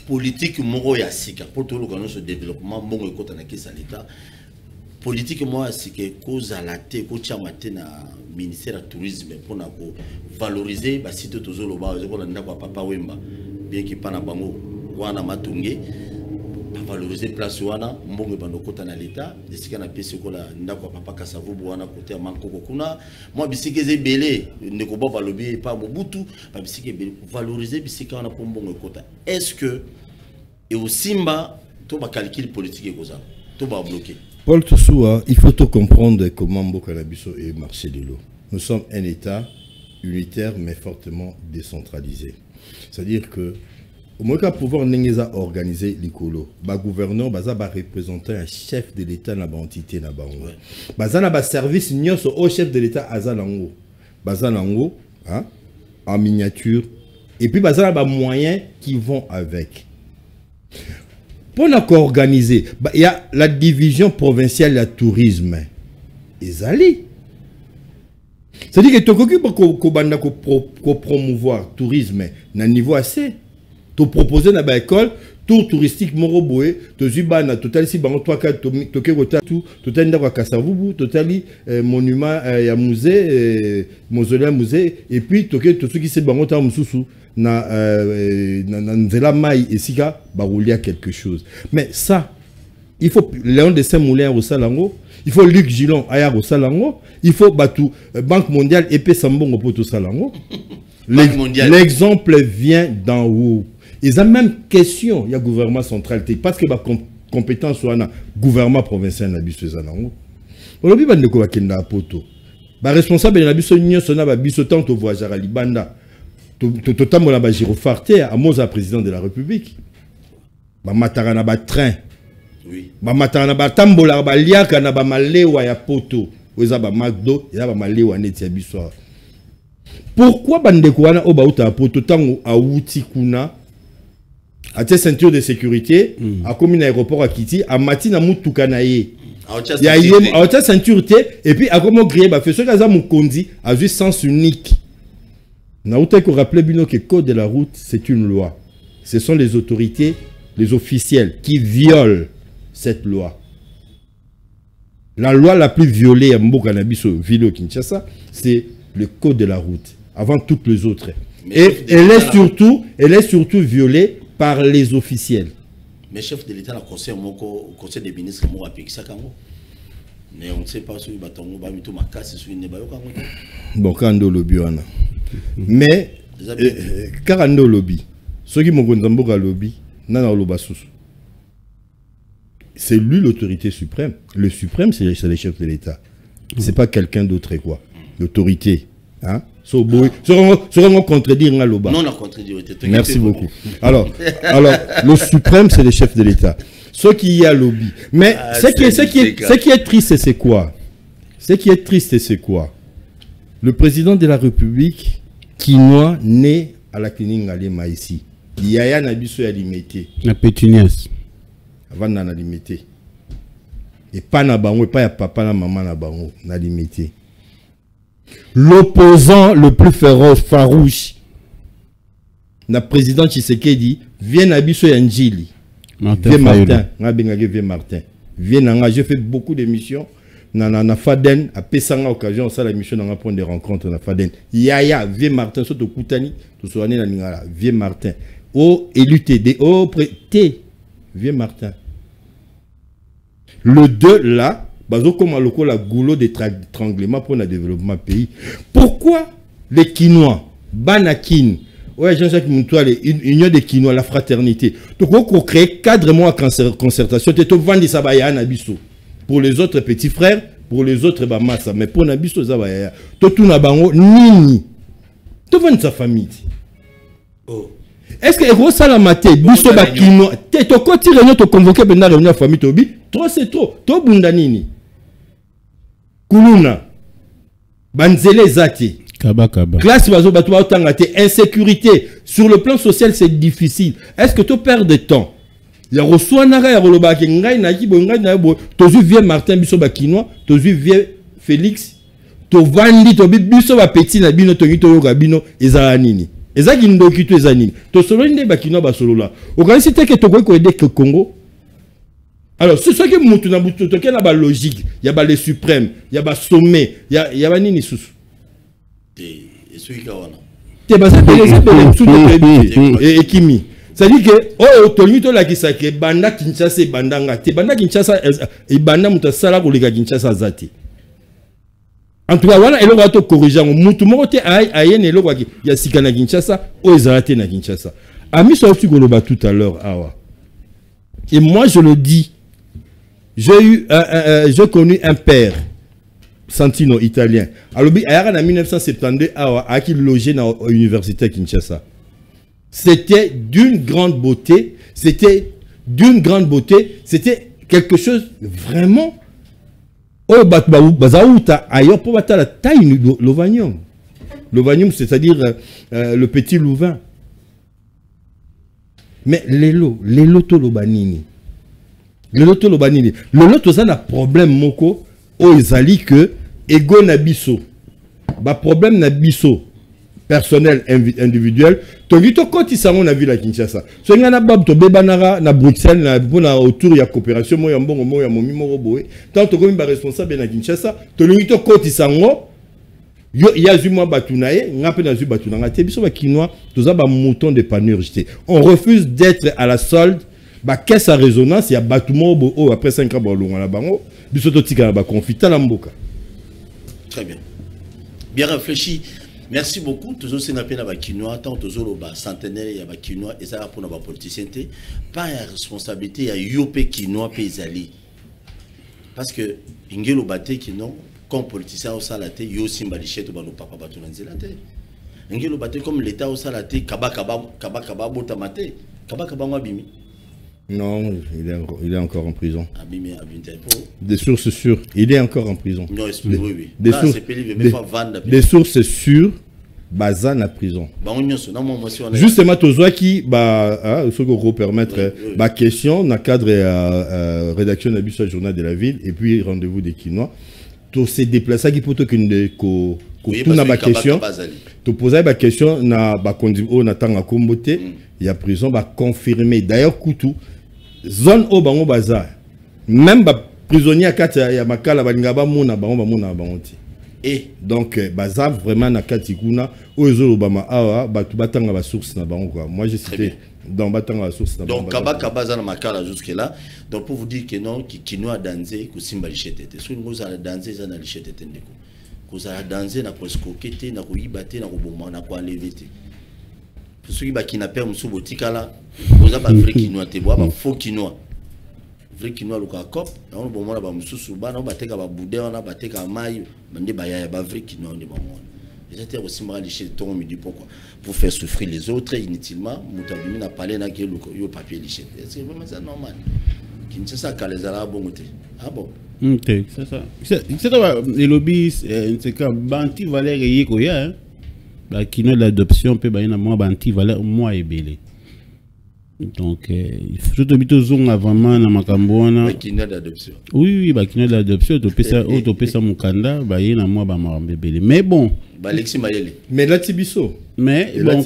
politique moro ya sika pour tout le développement bon et côté na kisa l'état politique moi c'est que cause à la té ko chamate na ministère du tourisme pour na ko valoriser ba site tozolo ba ko na kwa Papa Wemba bien que pas na bango wana matunge ba valoriser place wana mbongo bando kota na l'état desika na pesi ko la ndako Papa Kasavubu wana côté Mankoko kuna moi bisike zebele ndeko ba balobi pas Mobutu ba bisike valoriser bisika wana pour mbongo kota. Est-ce que et au Simba to ba calcul politique ko za to ba bloquer? Paul Toussoua, il faut tout comprendre comment Mbokanabiso est marché de l'eau. Nous sommes un État unitaire mais fortement décentralisé. C'est-à-dire que au moins qu'à pouvoir organiser l'écolo, le gouverneur va représenter un chef de l'État dans l'entité. Baza na service au chef de l'État Azalango. Bazalango en miniature. Et puis baza na moyens qui vont avec. Pour organiser, il y a la division provinciale de tourisme. Ezali. C'est-à-dire que tu peux promouvoir le tourisme à un niveau assez. Tu proposer dans l'école, tour touristique Moroboé, tu as total si bango toi total ndako Kasavubu, total monument ya musée mausolée musée et puis toke tout ce qui c'est bango ta mususu na nzela mai esika baroulia quelque chose. Mais ça il faut Léon de Saint-Moulin au Salango, il faut Luc Gillon aya au Salango, il faut Batou Banque mondiale épée Sambongo pour tout Salango. L'exemple vient d'en haut. Ils ont même question, il y a gouvernement central, parce que la compétence soit le gouvernement provincial n'a biso zanango. Aujourd'hui, il y a un poto. Le responsable de la biso n'y a biso tant au voyageur à Libanda, totalement la girofarte à Moza président de la République. Ba matarana ba train. Oui. Ba matarana ba tambola ba liaka na ba malewa ya poto. Oza ba magdo, ya ba malewa neti ya biso. Pourquoi bandeko wana o ba uta poto tango a wuti kuna à tes ceintures de sécurité, à commune aéroport à Kiti, à Matina Moutoukanaye. Il y a une ceinture et puis à comment griller, bah fait ce que Moukondi a juste sens unique. N'a autant que rappeler Bino que le code de la route, c'est une loi. Ce sont les autorités, les officiels qui violent cette loi. La loi la plus violée à Mbokanabiso, Vilo Kinshasa, c'est le code de la route, avant toutes les autres. Et elle est surtout violée par les officiels. Mais chef de l'État, au conseil des ministres, mais on ne sait pas si bon, quand on lobby, mais quand on lobby, ceux qui m'ont lobby, c'est lui l'autorité suprême. Le suprême, c'est le chef de l'État. C'est pas quelqu'un d'autre, quoi. L'autorité. Hein? Seront contredire Ngaloba. Non, on a contredit. Merci beaucoup. Alors, le suprême, c'est le chef de l'État. Ce qui y a lobby. Mais ce qui est triste, c'est quoi? Ce qui est triste, c'est quoi? Le président de la République, Kinois, né à la clinique Ngalema ici. Yaya Nabiso a limité. La pétunias. Avant d'en limité. Et pas na bango, et pas ya papa na maman na bango, na limité. L'opposant le plus féroce, farouche, le président Tshisekedi, vient à Bisso Yanjili. Martin. J'ai fait beaucoup d'émissions. Na Faden, à Pessanga, occasion, ça la mission, on prendre des rencontres na Faden. Yaya, Vieux Martin, surtout Koutani, tout ce année, Vieux Martin. Oh, LUTD, oh, T, Vieux Martin. Le 2 là, comme la goulot d'étranglement pour le développement pays. Pourquoi les Kinois, Banakin, ouais, Jean-Jacques Moutouale, Union des Kinois, la fraternité, donc on crée cadre mois concertation, tu vends ça pour les autres petits frères, pour les autres Bamassa, mais pour Nabiso Zabaya, tu na bango nini, tu vends sa famille. Oh. Est-ce que Ero Salamate, Biso Bakino, tu te convoqué pour la famille Tobi, trop c'est trop, to bundanini. Kuluna, Banzele Zati, classe Bazo Batouba Tangate, insécurité. Sur le plan social, c'est difficile. Est-ce que tu perds de temps? Il y a reçu un arrêt à Rolobaki, tu vieux Martin Bisso Bakinois, tu vieux Félix, tu vandi, tu Bisso Petit Nabino, tu Rabino, Ezaranini. Ezagindo Kito Ezanini. Tu solo une Bakinois Basolola. Au cas où c'était que tu peux aider le Congo. Alors, c'est ce que nous avons il y a logique, il y a le suprême, il y a le sommet, il y a nini sous. Et Kimi. C'est-à-dire que, oh, Tony to la kisake, Banda Kinshasa, Bandanga, Banda Kinshasa, et Banda Mutasala, ou les Kinshasa Zati. En tout cas, voilà, et là, on va corriger. Moutumote ayen et là, il y a Sikana Kinshasa, ou Ezarate na Kinshasa. Ami Sofi Goloba tout à l'heure, awa. Et moi, je le dis. J'ai connu un père, Santino, italien. Alors, en 1972, à qui logeait dans l'université de Kinshasa. C'était d'une grande beauté. C'était quelque chose vraiment. Oh, ailleurs pour battre la taille l'ovanium. L'ovanium, c'est-à-dire le petit louvain. Mais les lots tolobanini. Le loto lo banini. Le loto ça na problème moko o ezali que ego na biso. Ba problème na biso personnel individuel. Tongito koti sango na ville à Kinshasa. So ngana bab to bebanara na Bruxelles na bona autour ya coopération mo ya mbongo mo ya momi mo boye. Tant to komi ba responsable na Kinshasa, tongito koti sango yo ya zuma batunaye, ngape na zu batunanga te biso ba kinois, toza ba mouton de panurgité. On refuse d'être à la solde. Ba caisse à résonance ya batumo bo après 5 ans ba longa na bango, biso to tika ba confita la mboka. Très bien. Bien réfléchi. Merci beaucoup. Toujours c'est appelé à Kinois, tant toujours le centenaire il y a Kinois et ça pour nos politiciens. Pas de responsabilité, il y a Yopé Kinois Pézali. Parce que Ingelo Baté qui non, comme politicien au salaté, yo simbaliché to bano papa batu nanzelate. Ingelo Baté comme l'État au salaté, kaba botamate, kaba ngabimi. Non, il est encore en prison. Abimi des sources sûres, il est encore en prison. Non, oui. Des sources sûres, Baza na prison. Justement, Tozoa qui permettre ma question dans le cadre rédaction de la journal de la ville et puis rendez-vous des Kinois. Tout se déplacer qui peut tout na ma question. Tu posais ma question na ba kondibo na tanga kombote, il y a prison ba confirmer. D'ailleurs Koutou zone au bango bazar même ba prisonnier à kata ya makala balinga ba mona bango et donc bazar vraiment na kati kuna ozo obama awa batu batanga ba source na bango quoi. Moi j'ai cité dans batanga ba source na bango. Donc kabaka za na makala jusque là. Donc pour vous dire que non qui nous a dansé ko simba lichete so nous a dansé za na lichete ndeko ko za dansé na ko skokete na ko yibate na ko bomba na ko enlever te. Ceux qui kidnappent Moussou Tikala, vous avez un vrai Kinois, tu vois, un faux Kinois. Vrai Kinois, le cop, on a bon moment, Moussou Souba, on a battu à Boudé, on a battu à Maï, on a battu à vrai Kinois, on est bon. Et c'était aussi mal chez toi, on me dit pourquoi. Pour faire souffrir les autres inutilement, Moutabimi n'a pas l'air que le papier liché. C'est vraiment ça normal. Qui ne sait ça qu'à les Arabes bon. Ah bon? C'est ça. C'est les lobbies, c'est comme Banti Valère et Yekoya, hein? Qui n'a l'adoption peut bailler moi banti valeur moi et belé donc il faut tout habiter zone vraiment na makambona qui n'a d'adoption oui qui n'a d'adoption to pesa mukanda bailler na moi ba marambe belé mais bon Alexis Mayele mais la tibiso mais bon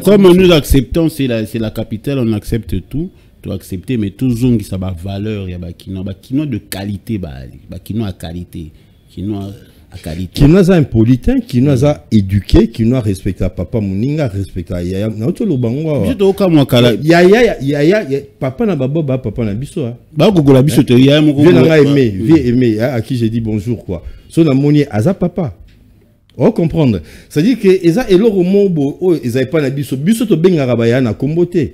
comme nous acceptons c'est la capitale on accepte tout accepter mais tout zone qui ça ba valeur ya ba kino de qualité ba kino à qualité qui nous a impolitain, qui nous a éduqué, qui nous a respecté à papa Mouninga, respecté à Yaya. Yaya, papa na baba, papa na biso. Gogola biso te Yaya mon aimé, à qui j'ai dit bonjour quoi. Son amonier aza papa. On comprendre. C'est-à-dire que eza eloro mobo, ils avaient pas na biso to benga baya na kombote.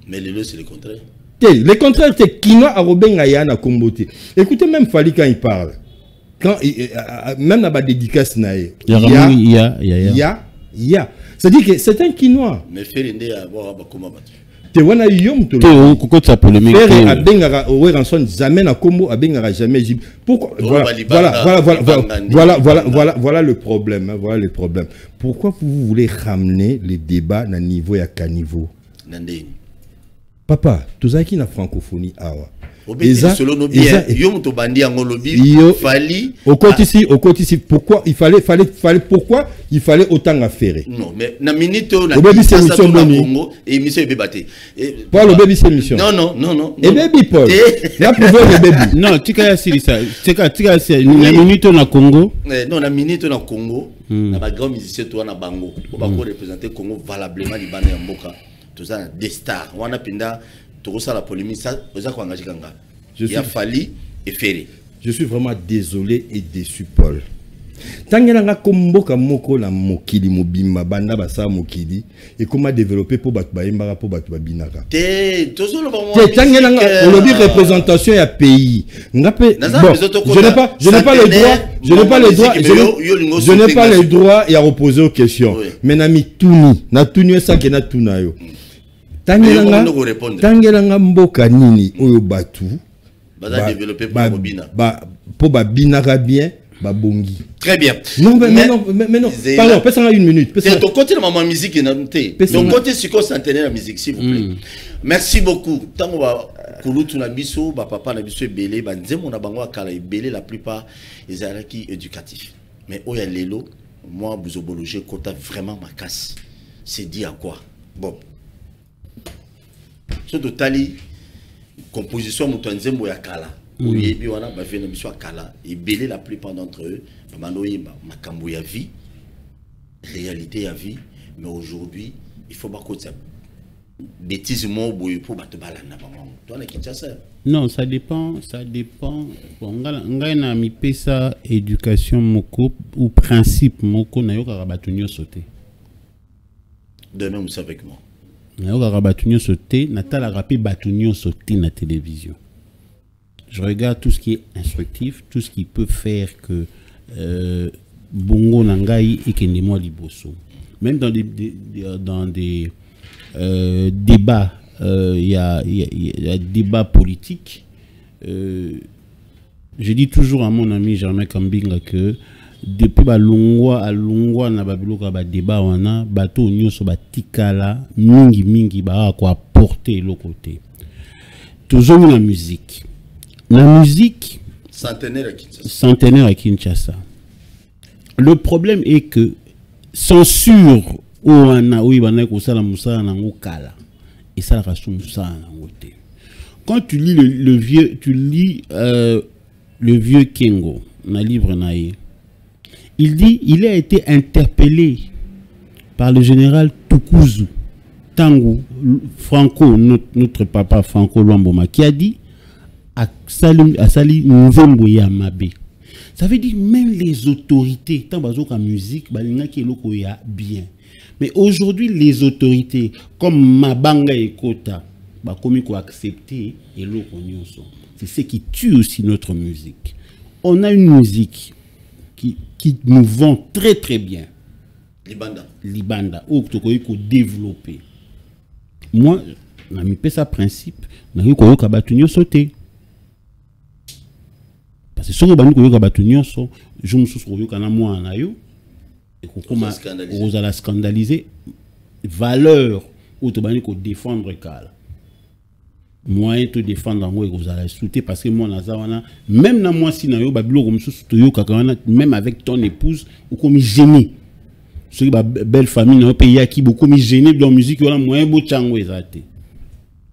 Mais le c'est le contraire. Le contraire c'est qui nous a robenga ya na kombote. Écoutez même Fali quand il parle. Quand même dans la dédicace il y a c'est-à-dire que c'est un Kinois mais Ferinde a voir comment te wana yom to ko ta polémique a bengara o ranson jamais na Kombo a bengara jamais pourquoi voilà le problème voilà le problème. Pourquoi vous voulez ramener les débats na niveau ya caniveau papa tozaki na francophonie awa pourquoi il fallait autant affaire. Non, mais na minute on a Congo et émission baby Paul baby c'est émission. Non. Et baby Paul. Là pour voir le baby. Non, tika ça. Tika na minute on a Congo. Non, na minute on a Congo. Na ba grand musicien toi na bango. On va représenter Congo valablement libana ya mboka. Tout ça des stars. On a pinda ça la polémique ça il a fallu et ferré. Je suis vraiment désolé et déçu Paul. Tangelanga komboka moko na mokili mobimba banda basa mokili et comment développer pour battre baimba pour battre babinaka. Tangelanga lobby représentation ya pays. Ngape je n'ai pas le droit et à reposer aux questions. Mais nami tuni na tuni ça que na tunayo. Tangelanga mboka nini oyo batu ba développer pour babinaka bien babongi. Très bien. Non mais non. Pardon, passe en une minute. C'est ton côté de ma musique et donc côté sur centenaire la musique s'il vous plaît. Merci beaucoup. Tant qu'on va kulutu na biso, ba papa na biso belé, ba nzemo na bango akala belé la plupart ils ont qui éducatif. Mais oya lelo, moi buzobologie kota vraiment ma casse. C'est dit à quoi? Bon. Ce totali composition mutu nzemo ya kala. Oyebi wana ba vena biso akala et belé la plupart d'entre eux, ba manoyi makambo ya vie, réalité ya vie, mais aujourd'hui, il faut pas que ça bêtise pour battre non, ça dépend. Bon, na mi pesa éducation moko ou principe moko na yoka rabatunyo sauter. De même ça avec moi. Na yoka rabatunyo sauter, na tala rapé batunyo sauter na télévision. Je regarde tout ce qui est instructif, tout ce qui peut faire que bongo nangai et kendemo liboso. Même dans des débat, il y a débat politique. Je dis toujours à mon ami Germain Kambinga que depuis Longwa à Longwa na babiloka ba débat wana bato nyoso batikala mingi ba quoi porter le côté. Toujours la musique. La musique centenaire à Kinshasa. Le problème est que censure et ça quand tu lis le vieux Kengo, dans le livre naïe, il dit il a été interpellé par le général Tukuzu Tangu Franco, notre papa Franco Luamboma, qui a dit à Sali Nzembo Yamabe. Ça veut dire même les autorités, tant que musique, qui est bien. Mais aujourd'hui, les autorités, comme Mabanga et Kota, comme ils ont accepté, c'est ce qui tue aussi notre musique. On a une musique qui nous vend très très bien. Libanda. Ou que tu peux développer. Moi, je n'ai pas ça principe. Je n'ai pas sauter. Parce que si on je me suis vous allez scandaliser valeur ou te défendre cal moyen te défendre en vous allez soutenir parce que moi même dans moi si même avec ton épouse ou comme gêné sur belle famille dans un pays qui beaucoup gêné dans la musique moyen beau chango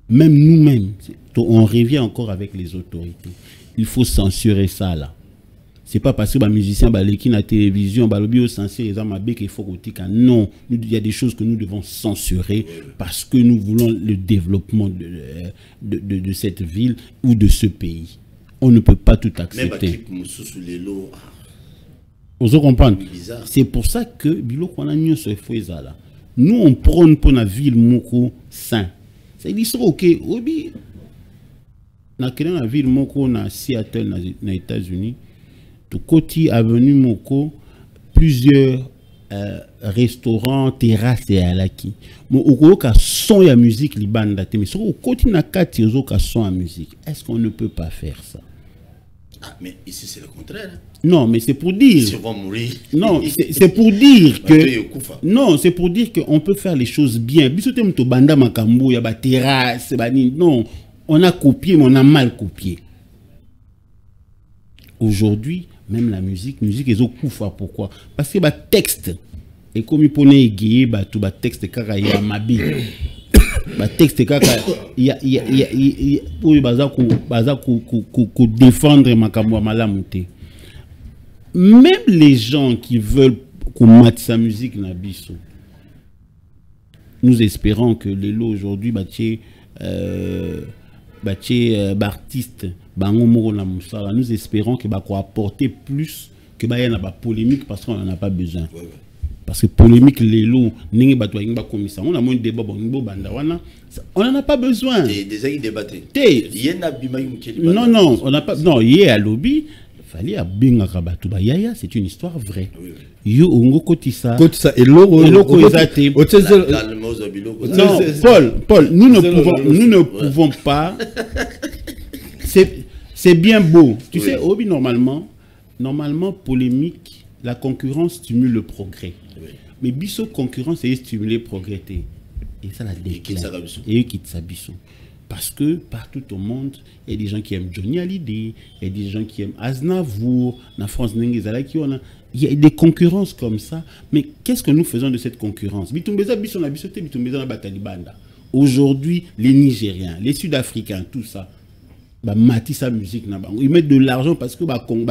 même nous-mêmes on revient encore avec les autorités. Il faut censurer ça là. C'est pas parce que les musiciens qui na télévision balobi censurer les amabé qu'il faut qu'on non, il y a des choses que nous devons censurer parce que nous voulons le développement de cette ville ou de ce pays. On ne peut pas tout accepter. Vous comprenez? C'est pour ça que bilo qu'on a mieux ce fois là. Nous on prône pour la ville moko sain. C'est dit OK, obi na la ville moko na Seattle na États-Unis. Tout côté avenue Moko, plusieurs restaurants, terrasses et alaki. Mais au cas son ya musique libanda mais sur au côté na kati au cas son à musique. Est-ce qu'on ne peut pas faire ça? Ah, mais ici c'est le contraire. Hein? Non, mais c'est pour dire. Ils vont mourir. Non, c'est pour dire que. Non, c'est pour dire qu'on peut faire les choses bien. Bisotem to banda makambo ya ba terrasse, non, on a copié, mais on a mal copié. Aujourd'hui, même la musique est au koufa. Pourquoi? Parce que texte et comme il pone égayer tout texte kaka ya mabi texte kaka ya pour baza ko défendre makambo malamuté. Même les gens qui veulent qu'on mate sa musique na biso, nous espérons que les lots aujourd'hui artistes nous espérons que va apporter plus que y a polémique parce qu'on n'en a pas besoin. Parce que polémique les lots on a moins de débat on n'en a pas besoin. Non, on n'a pas. Non, hier à lobby fallait à binga kabatuba yaya, c'est une histoire vraie. Yo ongo kotisa et loko non, Paul, nous ne pouvons pas. C'est bien beau. Tu sais, Obi, normalement, polémique, la concurrence stimule le progrès. Oui. Mais biso concurrence, c'est stimuler le progrès. Et ça la déclare. Et qui s'habillent. Parce que partout au monde, il y a des gens qui aiment Johnny Hallyday, il y a des gens qui aiment Aznavour, en France, il y a des concurrences comme ça. Mais qu'est-ce que nous faisons de cette concurrence? Aujourd'hui, les Nigériens, les Sud-Africains, tout ça, sa musique, ils mettent de l'argent parce que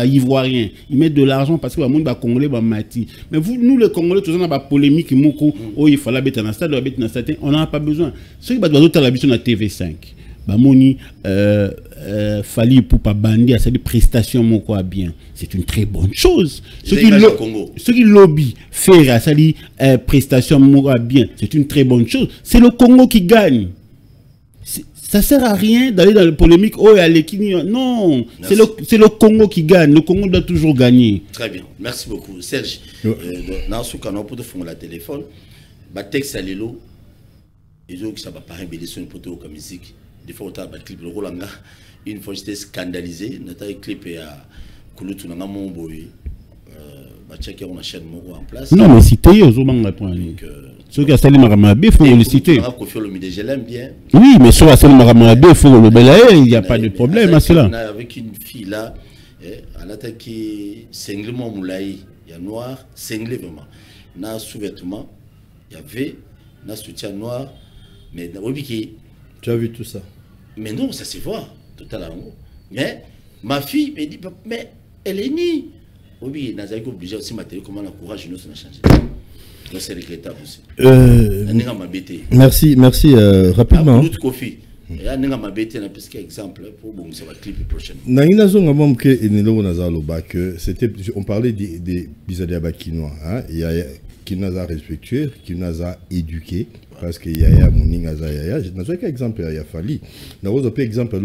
Ivoiriens, ils mettent de l'argent parce que Congolais, Mati. Mais vous, nous les Congolais, tout ça, on a polémique, il fallait mettre un stade, on n'en a pas besoin. Ceux qui ont l'habitude à TV5, Moni, Fali pour pas bandir, c'est des prestations moko bien. C'est une très bonne chose. Ceux qui lobby faire ça dit prestations moko bien, c'est une très bonne chose. C'est le Congo qui gagne. Ça sert à rien d'aller dans la polémique. Oh, non, c'est le Congo qui gagne. Le Congo doit toujours gagner. Très bien, merci beaucoup, Serge. Dans ce canal pour te faire la téléphone, texte à l'élo, et donc ça va paraître bien sur une poteau comme musique. Des fois, on a un clip, le Rolanga. Une fois, j'étais scandalisé. On a un clip à Kouloutou, on a mon boy. On a chaîne en place. Non, mais citer aux hommes. Ceux qui ont salé Maramabé, il faut le citer. Oui, mais ceux qui ont salé Maramabé, il faut le belayer. Il n'y a pas de problème à cela. Avec une fille là, elle a attaqué singlement Moulaï. Il y a noir, cinglé vraiment. Dans sous-vêtement, il y avait un soutien noir. Mais dans le tu as vu tout ça? Mais non, ça se voit, totalement. Mais ma fille me dit, mais elle est née. Oui, nous avons obligé aussi de comment le courage nous a changé. Donc c'est regrettable aussi. Merci, rapidement. On parlait des Bizadiaba Kinois. Il y a Kinaza respectueux, Kinaza éduqué. Parce qu'il y a mon Yaya, je n'ai qu'un exemple, il y a Fali. Nous avons un exemple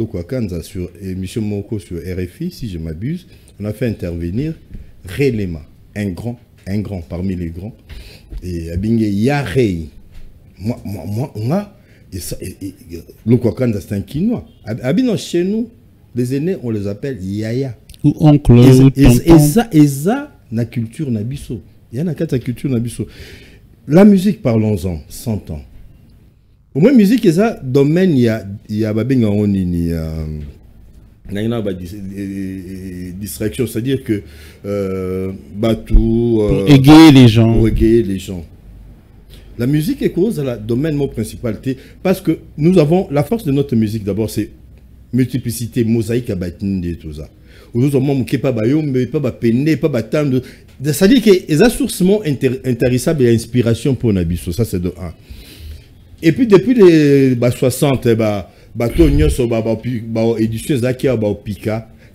sur émission Moko sur RFI, si je m'abuse. On a fait intervenir Relema, un grand parmi les grands. Et Abingé Yarei. Moi, le Kwakanza, c'est un Kinois. Abino, chez nous, les aînés, on les appelle Yaya. Ou oncle. Et ça, la culture Nabiso. Il y a une culture Nabiso. La musique, parlons-en, 100 ans. Pour moi, musique, il y a un domaine, il y a distraction, c'est-à-dire que pour égayer les gens. La musique est cause le domaine principalité parce que nous avons la force de notre musique d'abord, c'est multiplicité, mosaïque à batinde tout ça. Nous avons pas bayombe, pas peine, pas batande. C'est-à-dire que les assourcements intarissables et inspiration pour Nabiso, ça c'est de 1. Et puis depuis les 60,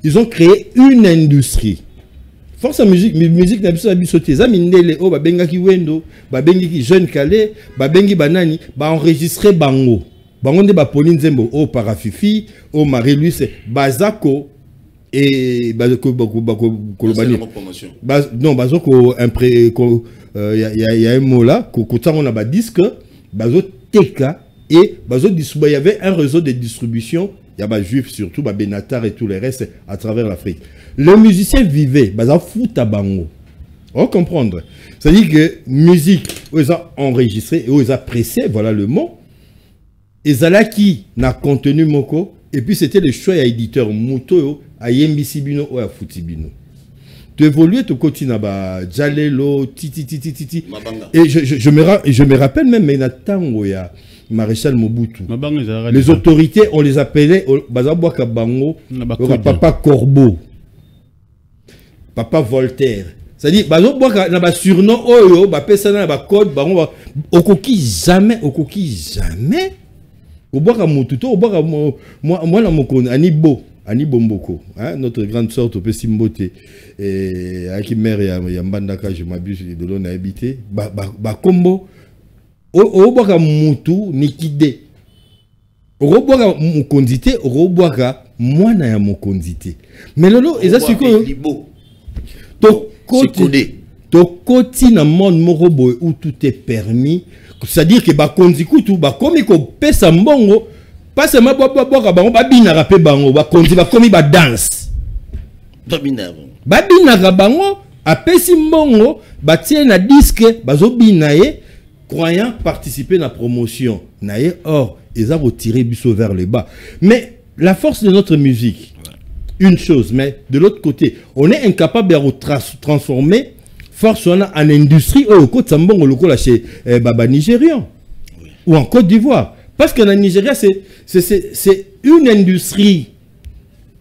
ils ont créé une industrie. Force à musique Nabiso, Zamindele, Babengi Wendo, Babengi Jeune Calais, Babengi Banani, enregistré Bango. Bango de Pauline Zembo, Parafifi, Marie-Louise, Bazako. Et non, il y a un mot là, on a disque, TK, et il y avait un réseau de distribution, il y a des juifs surtout, Benatar et tous les restes à travers l'Afrique. Les musiciens vivaient, fout à bango. On va comprendre. C'est-à-dire que musique, ils ont enregistré, ils ont pressé, voilà le mot. Et Zalaki n'a contenu Moko, et puis c'était le choix à éditeur Mouto, à Yembisibino ou à Futibino. Tu évolues, tu continues à Jalelo, titi. Et je me rappelle même, mais il y a Maréchal Mobutu. Les autorités, on les appelait Bango, Papa Corbeau, Papa Voltaire. C'est-à-dire, il y a surnom, il y a code, Okoki jamais. Moi, Ani Bomboko, notre grande sorte au Pessimbote, et Aki Mère et Mbandaka, je m'abuse de l'on a habité, Combo, Oboka Moutou, Nikide, Oboka Mukondité, Oboka Moana ya Mukondité. Mais lolo, et ça c'est que to koti na monde morobo où tout est permis, c'est-à-dire que Bakondiku tout, comme il pesa mbongo. Pas seulement babina rapé bango, bakonzi bakomi ba dance. Babina bango, apesi mbongo, batie na disque, bazobina ye, croyant participer à la promotion. Or, ils ont retiré Bissot vers le bas. Mais la force de notre musique, une chose, mais de l'autre côté, on est incapable de transformer force en industrie au Côte Sambon ou le chez Baba Nigérian ou en Côte d'Ivoire. Parce que la Nigeria, c'est une industrie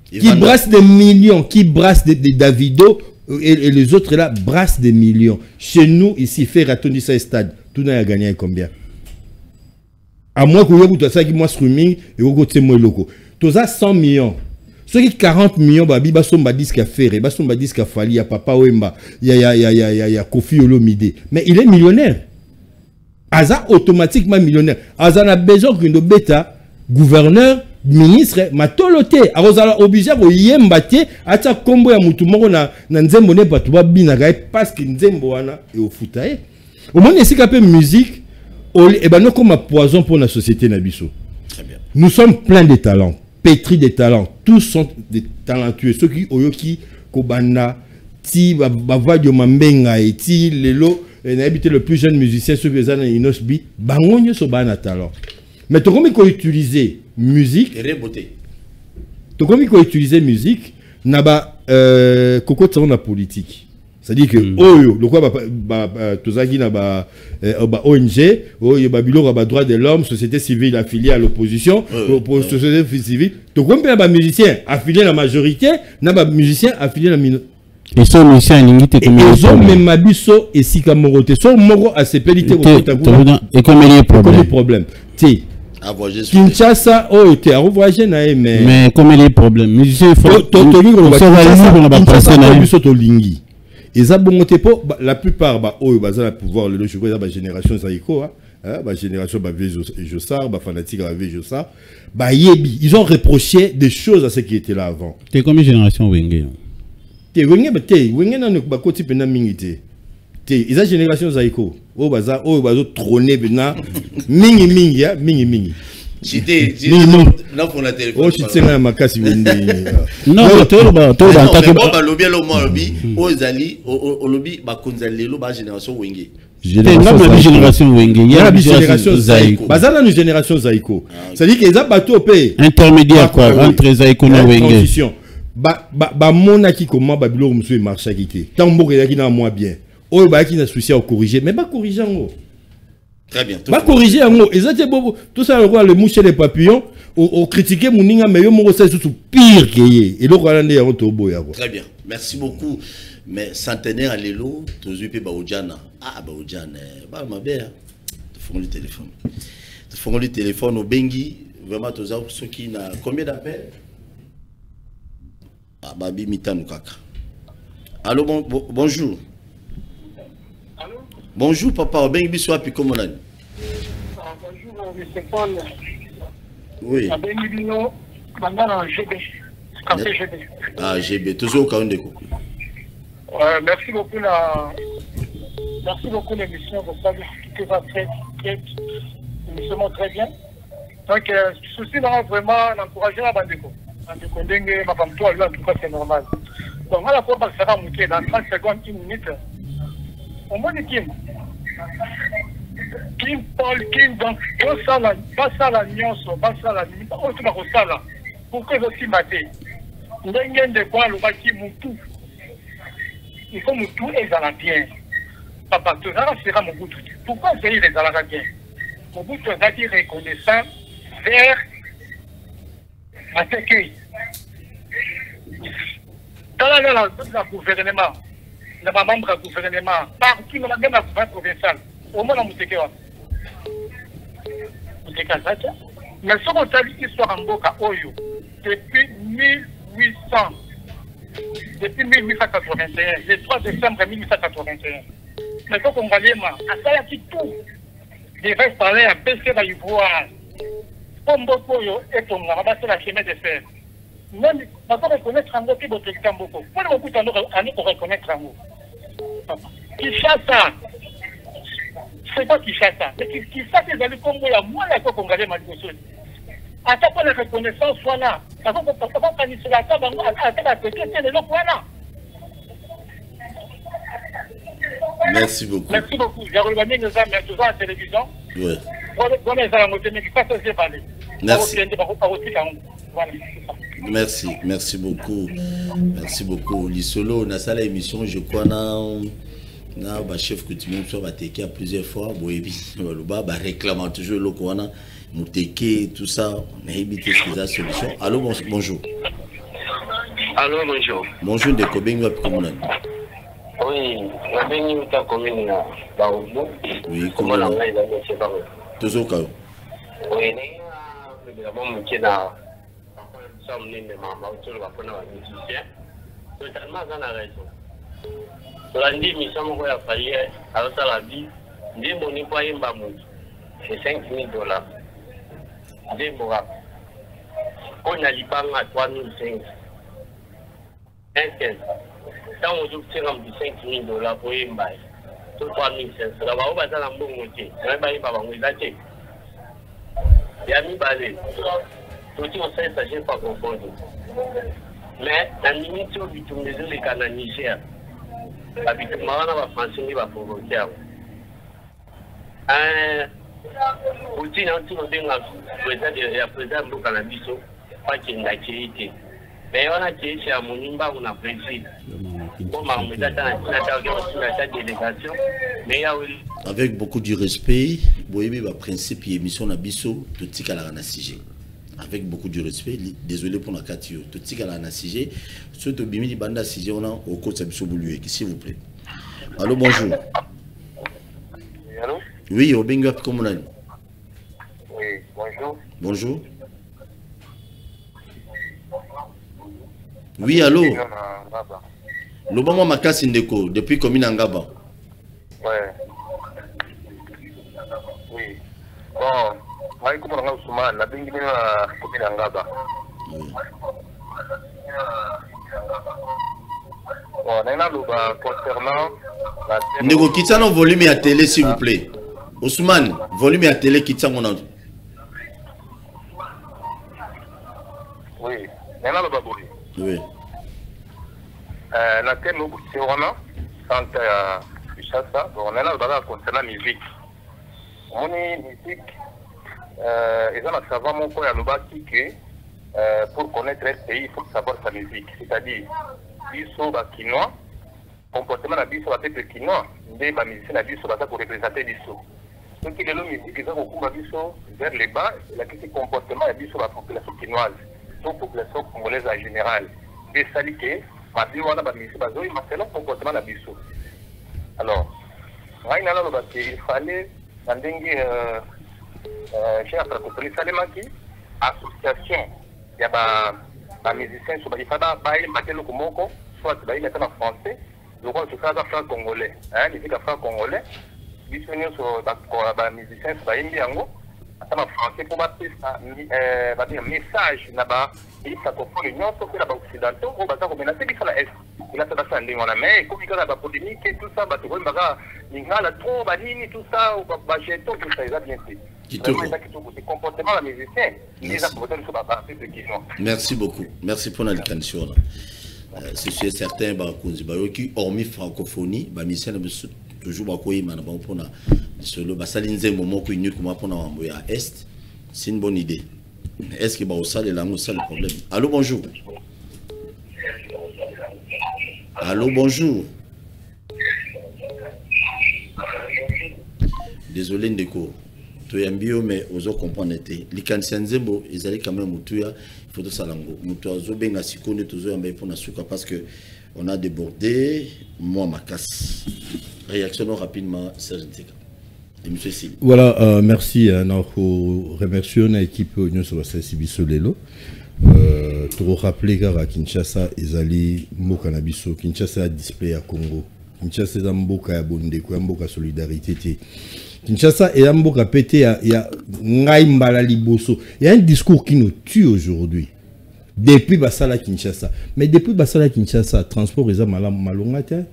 qui brasse des millions, qui brasse des Davido et les autres là brassent des millions. Chez nous, ici, faire Ratoni ça stade, tout n'a gagné combien? À moins que vous ayez moi streaming et vous ayez moi loco. Tout ça 100 millions. Ceux qui 40 millions, babi basomba disque à faire, basomba disque à Fali, à Papa Wemba, il y a Kofi Olomide. Mais il est millionnaire. Aza automatiquement millionnaire. Aza n'a besoin qu'une bêta, gouverneur, ministre, matolote. Aza obligé à yembate, à ta combo ya mutumoko na nzembo ne patuba binaga parce que nzembo wana et au foutaye. Au moins ici qu'il y a musique, et ben nous comme poison pour la société nabiso. Très bien. Nous sommes pleins de talents, pétris de talents. Tous sont des talentueux. Ceux qui oyoki kobana ti bavadio mambenga et ti lelo n'habité le plus jeune musicien ceux qui sont dans Inosbi, bangonyo so bana talent. Mais tu comme il utiliser musique et beauté. Tu comme il utiliser musique naba koko tsana na politique. C'est-à-dire que oyo le quoi tozaki na ba ONG oyo ba biloko ba droit de l'homme société civile affiliée à l'opposition pour société civile to combien ba musicien affilié à la majorité na ba musicien affilié à la minorité et so musicien lingite comme ils ont même mabiso et sika morote so moro a sepelité et comme il y a problème ti Kinshasa oh tu as revoyé na mais comme il y a problème musicien faut lingi. Et ça, bon, la plupart, la pouvoir, le chocolat, la génération Zaïko, la génération Jossar, la fanatique avec Jossar, ils ont reproché des choses à ce qui était là avant. T'es comme une génération Wenge. T'es Wenge, mais t'es Wenge, non, pas côté pena mingité. T'es, ils ont génération Zaïko. Oh, baza, trôné, pena, mingi, mingi. J'étais là pour la téléphone. Oh, je tiens à ma casse. Non, génération Wenge. Génération Wenge. Il y a une génération Zaïko. Bazana une génération Zaïko. C'est-à-dire qu'ils ont bateau payé. Intermédiaire quoi, entre Zaïko et Wenge. Transition. Mon acquis comment Babylone monsieur marche à quitter. Tant qu'il y a qui n'a moins bien. Oh, qui n'a souci à corriger, mais pas corriger en haut. Très bien. Va corriger en haut. Tout ça, le mouche et les papillons, on critiquait mon ninga, mais on c'est surtout pire qu'il y ait. Et l'autre, on est en tobo. Très bien. Merci beaucoup. Mais centenaire à l'élo, tu as vu Baoudjana. Ah, Baoudjana, ma belle. Tu fais le téléphone. Tu fais le téléphone au Bengi. Vraiment, tu as ceux qui n'a combien d'appels? Ah, Babi Mitano Kaka. Allô, bonjour. Allô? Bonjour, papa. Bengi Bissou, puis comment on a? Bonjour, M. Paul. Oui. Bengi Bissou, maintenant, GB. Café GB. Ah, GB. Toujours au cas où merci beaucoup l'émission, qui va très l'émission très bien. Donc, ceci va vraiment encourager la Bandeko. Bandeko Dengue, ma femme, toi, là, tout ça, c'est normal. Donc, à la fois, ça va monter dans 30 secondes, 1 minute. Au moins, Kim Paul, Kim, donc, pas ça la nuance, pas ça la nuance, pas ça la pour que je suis maté. Dengue de quoi, le bâti, mon tout. Il faut que tout est dans la bien. Papa, tout ça sera mon bout. Pourquoi c'est les dans la bien? Mon bout va dire reconnaissant vers ma accueil. Dans le gouvernement, dans ma membre du gouvernement, partout dans la même gouvernement provincial, au moins dans Moutékewa. Mais ce qu'on a dit l'histoire en Boka Oyo, depuis 1800. Depuis 1881, le 3 décembre 1881. Mais quand on va aller, à ça, il y a tout. Il va parler à baisser la ivoire. Comme beaucoup, on va passer la chemin de fer. Même, on va reconnaître un mot qui va être beaucoup. Pour le coup, on va reconnaître un mot. Kinshasa. C'est pas Kinshasa. Mais Kinshasa, c'est le Congo, il y a moins de qu'on va aller mal. À chaque fois, la reconnaissance soit là. À chaque fois, quand il se la table, à la côté, c'est le lot là. Merci beaucoup. Merci beaucoup. J'ai remis nous à la télévision. Oui. Merci. Merci beaucoup. Merci beaucoup. L'Isolo, on a ça l'émission, je crois, na ba chef coutumier sur Bateke à plusieurs fois. Boyebi, le bas réclamant toujours le Kouana, Mouteke, tout ça. On a évité ces solutions. Allô, bonjour. Allô, bonjour. Bonjour de Kobenga Komunan. Oui, la Bengi ta commune là, Baoubou. Oui, comment là? Toujours quand? Oui, mais d'abord mon qui là, ça me dit maman, tu vas prendre un musicien. Totalement dans la raison. Lundi, mi sommes quoi à payer à la vie. Des monnaies pas un bamou. C'est $5,000. Des mois. On a l'IPAN à 3,500. Quand on obtient $5,000 pour un bail, tout 3,500. Là-bas, on va dans la moitié. On va y aller. Il y a mis balai. Tout le monde sait que ça ne pas confondre. Mais la limite, c'est que nous sommes les Canadiens. Habituellement, on va français, on va provoquer. Outil anti président du cannabis, pas qu'il n'a été. Mais on a été chez Amonimba, on a précisé. Avec beaucoup de respect, Boyebi va principe et émission Nabiso, tout ce qu'elle a nasigé. Avec beaucoup de respect, désolé pour la catio, tout ce qu'elle a nasigé. Surtout Bimini Banda Sigé, on a au côté de Sabiso Boulué, s'il vous plaît. Allô, bonjour. Allô? Oui, au Benga Komunani. Oui, bonjour. Bonjour. Oui, allô? Lobama Makasi Ndeko, depuis commune Angaba. Ouais. Oui. Bon, moi, comme on a souvent, la commune Angaba. Bon, on a concernant la... Ndeko, quittez nos volumes à télé, s'il vous plaît. Ousmane, volume à télé, quittez mon nom. Oui, on a le baboué. Oui. La thème au bout de centre à Kinshasa, on a là concernant la musique. On est musique, ils ont à savoir mon point à l'obaki que pour connaître un pays, il faut savoir sa musique. C'est-à-dire, biso bakinois, comportement de biso peut-être kinois, des musiciens de biso pour représenter biso. Donc il y a une musique qui ont beaucoup biso vers les bas, la question comportement de biso la population kinoise, donc population congolaise en général. Des saliqués, c'est le comportement de biso. Alors, il fallait association, il y a des musiciens, il soit en français, le rôle de faire un congolais, musique afro congolais, les musiciens sont en français pour un message là-bas. Il ça confond l'union sauf que là-bas occidentaux on va ça comme c'est qui ça est il a ça standing on a mais comme il y a la polémique et tout ça bah tu vois baga l'ingala trop banini tout ça ou bah jeton tout ça il a bien fait c'est comportement la musicien il a comporté sur la partie de qui non. Merci beaucoup, merci pour la candidature. C'est certain bah qui hormis francophonie bah musicien toujours bah quoi il m'a pour na solo bah salinze moment que nous comment pour na à est c'est une bonne idée. Est-ce que au salle la c'est le problème? Allô, bonjour. Allô, bonjour. Désolé Ndeko. Tu es un bio mais aux autres comprendre été. Les Kansianzembo, ils allaient quand même au tuya. Il faut de salango. Mutua zo benga sikone tozo yambe pour nasuka parce que on a débordé. Moi ma casse. Réaction rapidement, Serge Nteka. Voilà, merci à notre remerciement à l'équipe Union sur la CSB Lelo. Pour rappeler qu'à Kinshasa, ils allaient Mboka Nabiso, Kinshasa a display à Congo. Kinshasa est un Mboka à Bondeko, un Mboka solidarité. Kinshasa est un Mboka pété, il y a Ngaïmbala Liboso. Il y a un discours qui nous tue aujourd'hui. Depuis Basala Kinshasa. Mais depuis Basala Kinshasa, transport est malongate.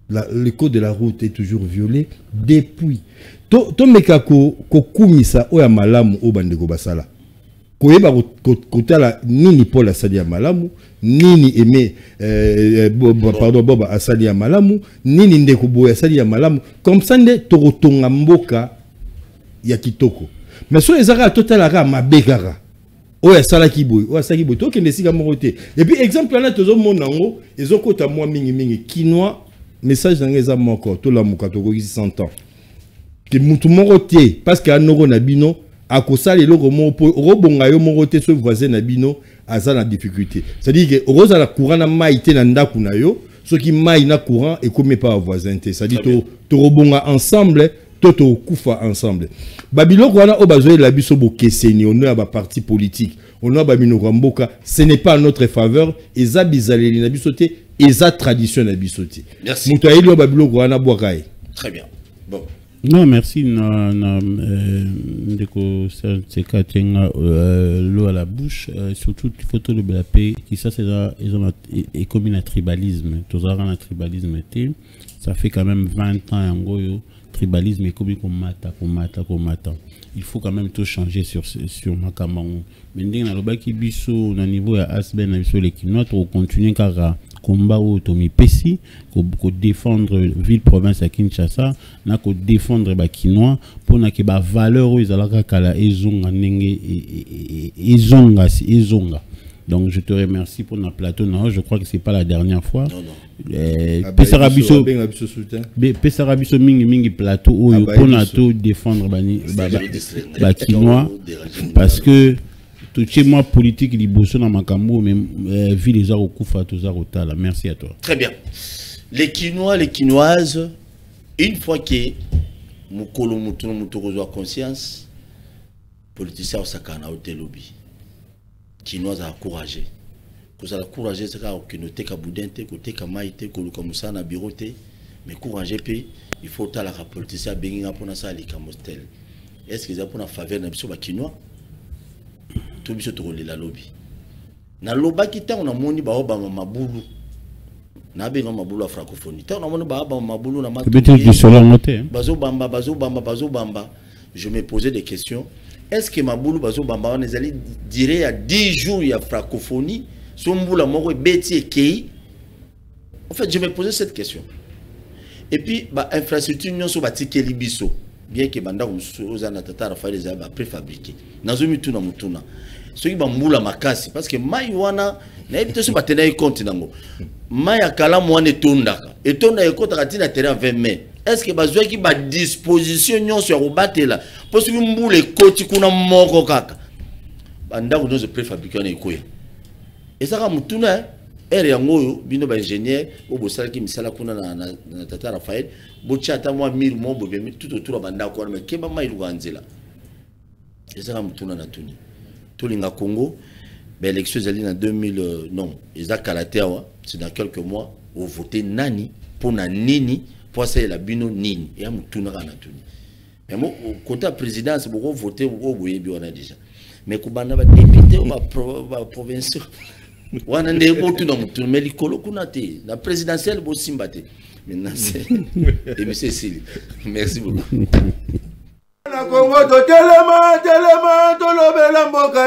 Le code de la route est toujours violé depuis. To meka ko kumisa oya malamu o bandeko basala. koyeba kotala nini Paul asali ya malamu, nini Aimé Boba asali ya malamu, nini Ndeko Boye asali ya malamu, comme ça nde tokotonga mboka ya kitoko. Mais so ezaka totalaka mabekara oya salaki boy, oya salaki boy, tokende sika moko te. Et puis exemple là tozo mona ngo ezokota mwa mingi Kinois, message na ngeza moko to la muka toko 100 ans. Que mutu moko te parce que anoko na bino akosala eloko moko robonga yo moko te so voisin na bino aza na difficulté. C'est-à-dire que roza la courant na mai te na ndaku na yo, ce qui mai na courant et comme pas voisin te. C'est-à-dire to robonga ensemble, to kufa ensemble. Babiloko wana o bazoe la biso bo keseni on a ba parti politique. On a ba minoko mboka, ce n'est pas en notre faveur et za bizaleli na biso te et za tradition na biso te. Merci. Mutu ayeli babiloko wana bokai. Très bien. Bon. Non, merci. Ndeko Seka tenga l'eau à la bouche. Surtout, il faut tout le BAP qui ça c'est comme un tribalisme. Tout un tribalisme était. Ça fait quand même 20 ans en gros tribalisme est comme mata. Il faut quand même tout changer sur Makamango. Mais dès que na qui biso au niveau à Asben na biso les Kinois pour continuer car combat au Tomi Pessi ko défendre ville province à Kinshasa na ko défendre ba Kinois pour na ke ba valeur ils alaka kala ezonga ndenge ezonga. Donc je te remercie pour notre plateau. Non, je crois que c'est pas la dernière fois. Pesarabiso mingi plateau où pour nato défendre ba Kinois parce que tout chez moi politique liboso na makambo même ville les au kufa tout ça. Merci à toi. Très bien. Les Kinois, les Kinoises, une fois que mukolo mutu a conscience, politicien au sakana au lobby. Kinois a encouragé. Vous avez encouragé ce que nous t'es kabudente, que t'es kamaïte, que nous commençons à biroter, mais couragez puis il faut que la politicien benga pour na sali kamostel. Est-ce qu'ils ont pour la faveur na biso ba Kinois? Tout biso to la lobby. Na loba kita on a moni ba obama mabulu. Na benga mabulu a francophonie. Ta on a moni ba obama mabulu na matu. Bazo bamba. Je me posais des questions. Est-ce que Maboulou Bazo Bamba on est allé dire à 10 jours il y a francophonie, son boula moro beti et kei. En fait, je me posais cette question. Et puis, infrastructure non so batike libiso, bien que banda aux anatata Rafael les a préfabriqué. Nazumi tuna mutuna. Ce qui bamboula makasi parce que maïwana na ebite so batena compte nango. Maya kala mwana etondaka. Etonda ekota katina terrain 20 mai. Est-ce que bazoué qui ba disposition nyon sur obatela parce que mboule koti kuna moko kaka banda ko nous préfabriquer na ekoya et ça ka mutuna ere yango bino ba ingénieur o bosala ki misala kuna na tata Rafael bo chata moi 1000 mo bo tout autour banda ko mais keba mai luganzela et ça ka mutuna na tuni tolinga Congo ba élection zali na 2000 non eza kalatewa c'est dans quelques mois au voter nani pour na nini pour ça la bino nini et amutuna kana tuni mais moi côté présidence beaucoup voter au boyebi on a déjà mais kubanda ba député ou ba province wana ndeko tuna mutuna mais likolo kuna te la présidentielle bo simbate maintenant c'est et monsieur Sili merci beaucoup na Congo to telema to lobela mboka